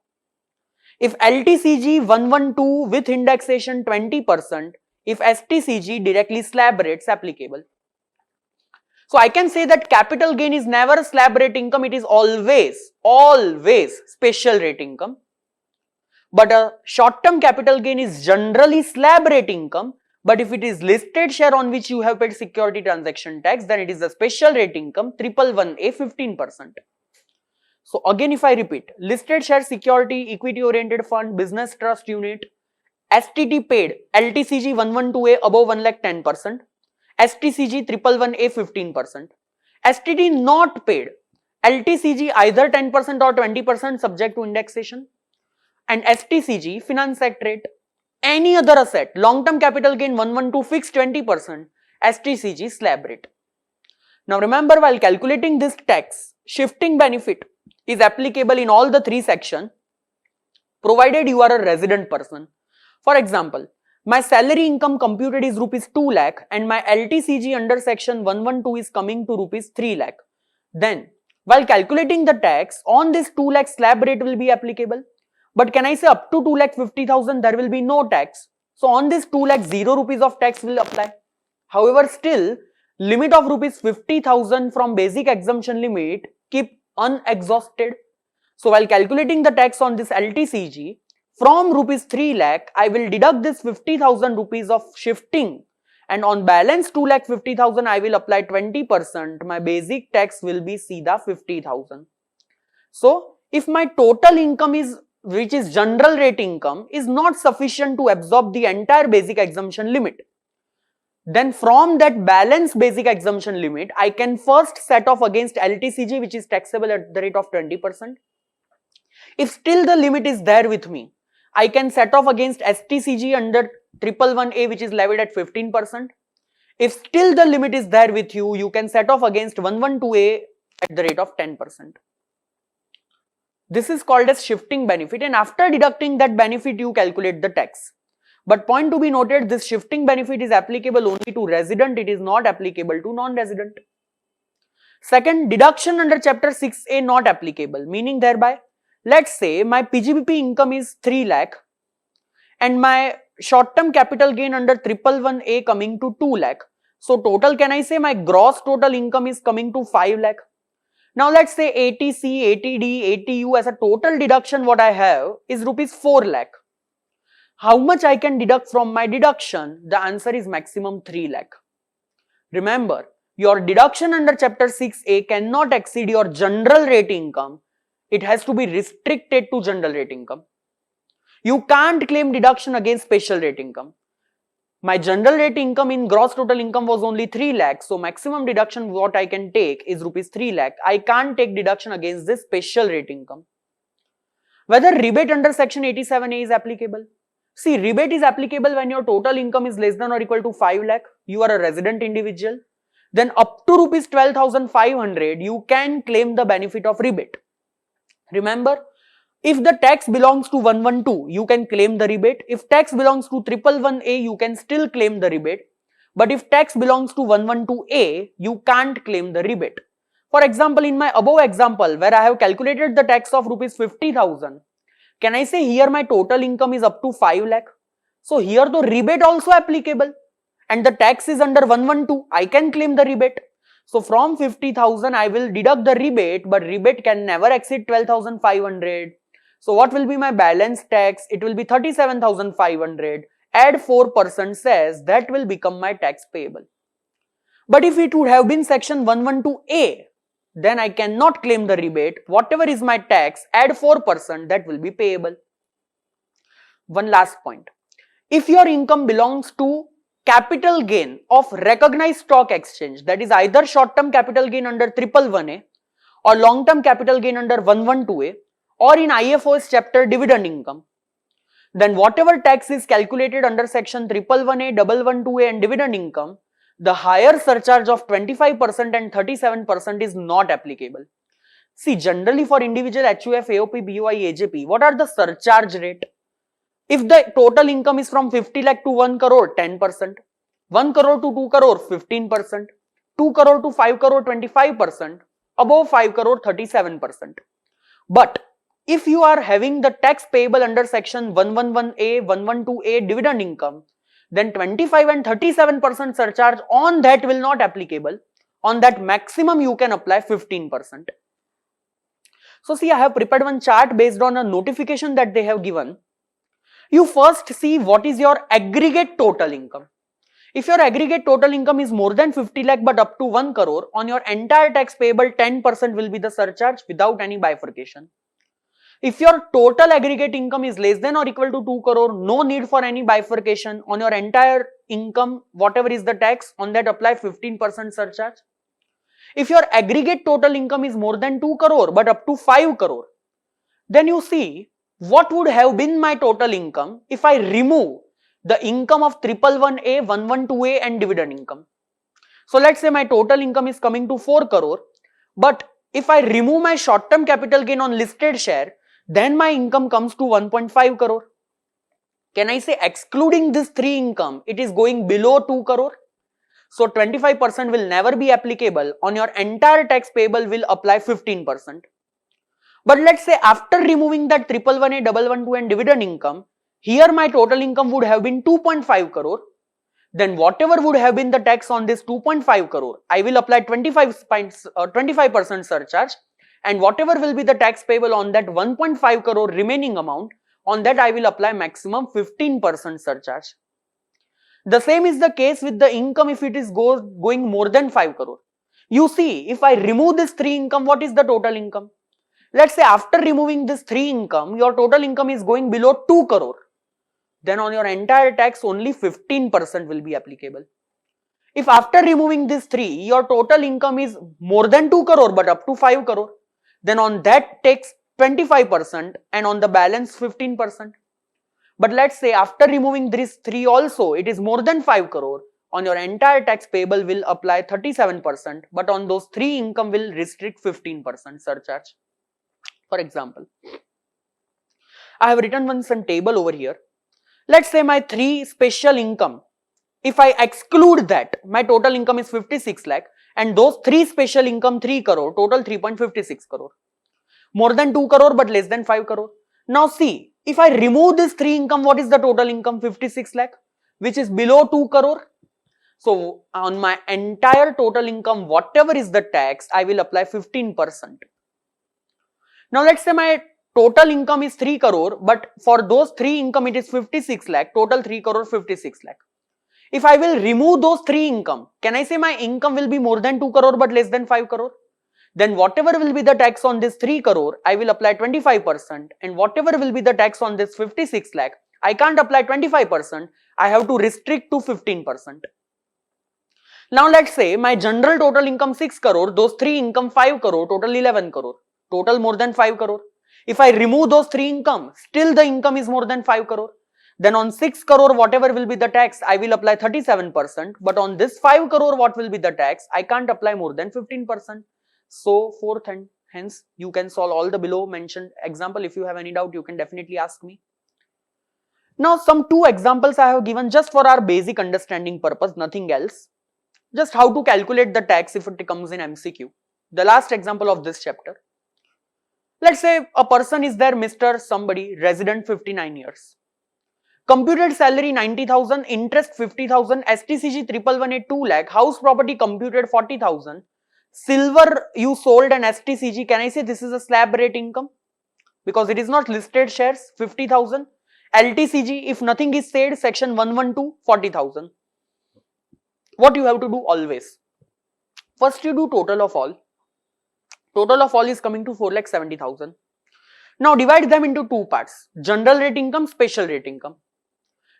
If LTCG 112 with indexation 20%, if STCG directly slab rates applicable. So I can say that capital gain is never slab rate income, it is always special rate income. But a short-term capital gain is generally slab rate income. But if it is listed share on which you have paid security transaction tax, then it is a special rate income, 111A, 15%. So again, if I repeat, listed share, security, equity oriented fund, business trust unit, STT paid, LTCG 112A above 1 lakh 10%, STCG 111A 15%, STT not paid, LTCG either 10% or 20% subject to indexation, and STCG Finance Act rate. Any other asset, long-term capital gain 112 fixed 20%, STCG slab rate. Now remember, while calculating this tax, shifting benefit is applicable in all the three sections, provided you are a resident person. For example, my salary income computed is rupees 2 lakh and my LTCG under section 112 is coming to rupees 3 lakh. Then, while calculating the tax, on this 2 lakh slab rate will be applicable. But can I say up to 2,50,000 there will be no tax. So on this 2 lakh 0 rupees of tax will apply. However, still limit of rupees 50,000 from basic exemption limit keep unexhausted. So while calculating the tax on this LTCG, from rupees 3 lakh I will deduct this 50,000 rupees of shifting, and on balance 2,50,000 I will apply 20%. My basic tax will be Sida 50,000. So if my total income is, which is general rate income, is not sufficient to absorb the entire basic exemption limit, Then from that balance basic exemption limit, I can first set off against LTCG, which is taxable at the rate of 20%. If still the limit is there with me, I can set off against STCG under 111A, which is levied at 15%. If still the limit is there with you, you can set off against 112A at the rate of 10%. This is called as shifting benefit, and after deducting that benefit, you calculate the tax. But point to be noted, this shifting benefit is applicable only to resident, it is not applicable to non-resident. Second, deduction under chapter 6A not applicable, meaning thereby, let's say my PGBP income is 3 lakh and my short-term capital gain under 111A coming to 2 lakh. So total, can I say my gross total income is coming to 5 lakh. Now let's say ATC, ATD, ATU as a total deduction what I have is rupees 4 lakh. How much I can deduct from my deduction? The answer is maximum 3 lakh. Remember, your deduction under chapter 6A cannot exceed your general rate income. It has to be restricted to general rate income. You can't claim deduction against special rate income. My general rate income in gross total income was only 3 lakh. So maximum deduction what I can take is rupees 3 lakh. I can't take deduction against this special rate income. Whether rebate under section 87A is applicable. See, rebate is applicable when your total income is less than or equal to 5 lakh. You are a resident individual. Then up to rupees 12,500, you can claim the benefit of rebate. Remember, if the tax belongs to 112, you can claim the rebate. If tax belongs to 111A, you can still claim the rebate. But if tax belongs to 112A, you can't claim the rebate. For example, in my above example, where I have calculated the tax of rupees 50,000, can I say here my total income is up to 5 lakh? So here the rebate also applicable and the tax is under 112, I can claim the rebate. So from 50,000 I will deduct the rebate, but rebate can never exceed 12,500. So what will be my balance tax? It will be 37,500. Add 4% says that will become my tax payable. But if it would have been section 112A, then I cannot claim the rebate. Whatever is my tax, add 4%, that will be payable. One last point. If your income belongs to capital gain of recognized stock exchange, that is either short-term capital gain under 111A or long-term capital gain under 112A or in IFOS chapter dividend income, then whatever tax is calculated under section 111A, 112A and dividend income, the higher surcharge of 25% and 37% is not applicable. See, generally for individual HUF, AOP, BOI, AJP, what are the surcharge rate? If the total income is from 50 lakh to 1 crore, 10%, 1 crore to 2 crore, 15%, 2 crore to 5 crore, 25%, above 5 crore, 37%. But if you are having the tax payable under section 111A, 112A dividend income, then 25 and 37% surcharge on that will not applicable. On that maximum you can apply 15%. So see, I have prepared one chart based on a notification that they have given. You first see what is your aggregate total income. If your aggregate total income is more than 50 lakh but up to 1 crore, on your entire tax payable 10% will be the surcharge without any bifurcation. If your total aggregate income is less than or equal to 2 crore, no need for any bifurcation. On your entire income, whatever is the tax, on that apply 15% surcharge. If your aggregate total income is more than 2 crore but up to 5 crore, then you see what would have been my total income if I remove the income of 111A, 112A and dividend income. So let's say my total income is coming to 4 crore, but if I remove my short-term capital gain on listed share, then my income comes to 1.5 crore. Can I say excluding this 3 income, it is going below 2 crore? So 25% will never be applicable. On your entire tax payable will apply 15%. But let's say after removing that 111A, 112 and dividend income, here my total income would have been 2.5 crore. Then whatever would have been the tax on this 2.5 crore, I will apply 25% surcharge. And whatever will be the tax payable on that 1.5 crore remaining amount, on that I will apply maximum 15% surcharge. The same is the case with the income if it is going more than 5 crore. You see, if I remove this 3 income, what is the total income? Let's say after removing this 3 income, your total income is going below 2 crore. Then on your entire tax, only 15% will be applicable. If after removing these 3, your total income is more than 2 crore but up to 5 crore, then on that takes 25% and on the balance 15%. But let's say after removing these 3 also, it is more than 5 crore, on your entire tax payable will apply 37%, but on those 3 income will restrict 15% surcharge. For example, I have written one table over here. Let's say my 3 special income, if I exclude that, my total income is 56 lakh and those 3 special income 3 crore, total 3.56 crore. More than 2 crore but less than 5 crore. Now see, if I remove this 3 income, what is the total income? 56 lakh, which is below 2 crore. So on my entire total income, whatever is the tax, I will apply 15%. Now let's say my total income is 3 crore, but for those 3 income it is 56 lakh, total 3 crore 56 lakh. If I will remove those 3 income, can I say my income will be more than 2 crore but less than 5 crore? Then whatever will be the tax on this 3 crore, I will apply 25%, and whatever will be the tax on this 56 lakh, I can't apply 25%, I have to restrict to 15%. Now let's say my general total income 6 crore, those 3 income 5 crore, total 11 crore, total more than 5 crore. If I remove those 3 income, still the income is more than 5 crore. Then on 6 crore, whatever will be the tax, I will apply 37%, but on this 5 crore, what will be the tax, I can't apply more than 15%. So fourth, and hence you can solve all the below mentioned example. If you have any doubt, you can definitely ask me. Now some 2 examples I have given just for our basic understanding purpose, nothing else. Just how to calculate the tax if it comes in MCQ. The last example of this chapter. Let's say a person is there, Mr. somebody, resident 59 years. Computed salary 90,000, interest 50,000, STCG 1118 2 lakh, house property computed 40,000. Silver you sold and STCG, can I say this is a slab rate income? Because it is not listed shares, 50,000. LTCG, if nothing is said, section 112, 40,000. What you have to do always? First you do total of all. Total of all is coming to 4,70,000. Now divide them into 2 parts, general rate income, special rate income.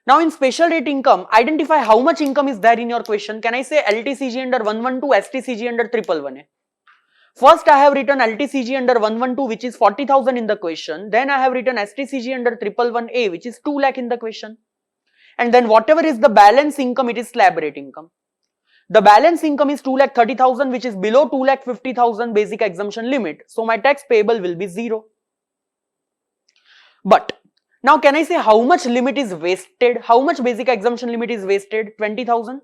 Now in special rate income, identify how much income is there in your question. Can I say LTCG under 112, STCG under 1118? First I have written LTCG under 112, which is 40,000 in the question. Then I have written STCG under 1118A, which is 2 lakh in the question. And then whatever is the balance income, it is slab rate income. The balance income is 2,30,000, which is below 2,50,000 basic exemption limit. So my tax payable will be 0. But now can I say how much limit is wasted? How much basic exemption limit is wasted? 20,000.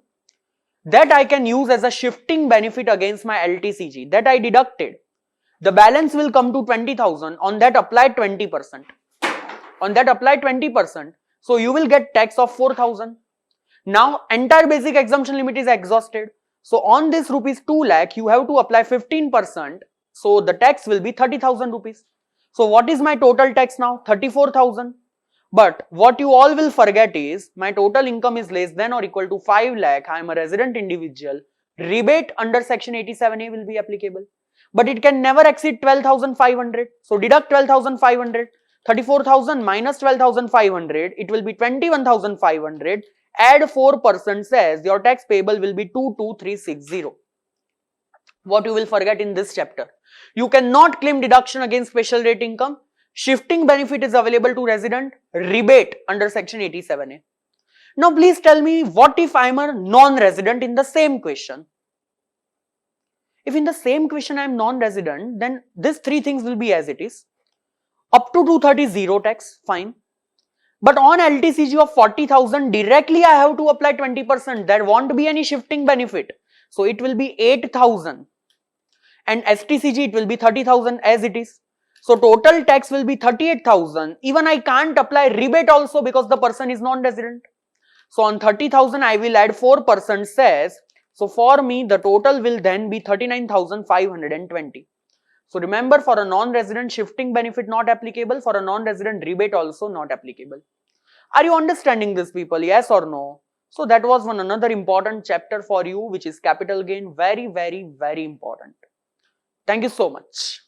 That I can use as a shifting benefit against my LTCG. That I deducted. The balance will come to 20,000. On that apply 20%. On that apply 20%. So you will get tax of 4,000. Now entire basic exemption limit is exhausted. So on this rupees 2 lakh, you have to apply 15%. So the tax will be 30,000 rupees. So what is my total tax now? 34,000. But what you all will forget is my total income is less than or equal to 5 lakh. I am a resident individual. Rebate under section 87A will be applicable. But it can never exceed 12,500. So deduct 12,500. 34,000 minus 12,500. It will be 21,500. Add 4% says your tax payable will be 22,360. What you will forget in this chapter? You cannot claim deduction against special rate income. Shifting benefit is available to resident. Rebate under section 87A. Now please tell me, what if I am a non-resident in the same question? If in the same question I am non-resident, then these 3 things will be as it is. Up to 230 zero tax, fine. But on LTCG of 40,000, directly I have to apply 20%. There won't be any shifting benefit. So it will be 8,000. And STCG it will be 30,000 as it is. So total tax will be 38,000. Even I can't apply rebate also because the person is non-resident. So on 30,000 I will add 4% says. So for me the total will then be 39,520. So remember, for a non-resident shifting benefit not applicable, for a non-resident rebate also not applicable. Are you understanding this, people? Yes or no? So that was one another important chapter for you, which is capital gain. Very, very, very important. Thank you so much.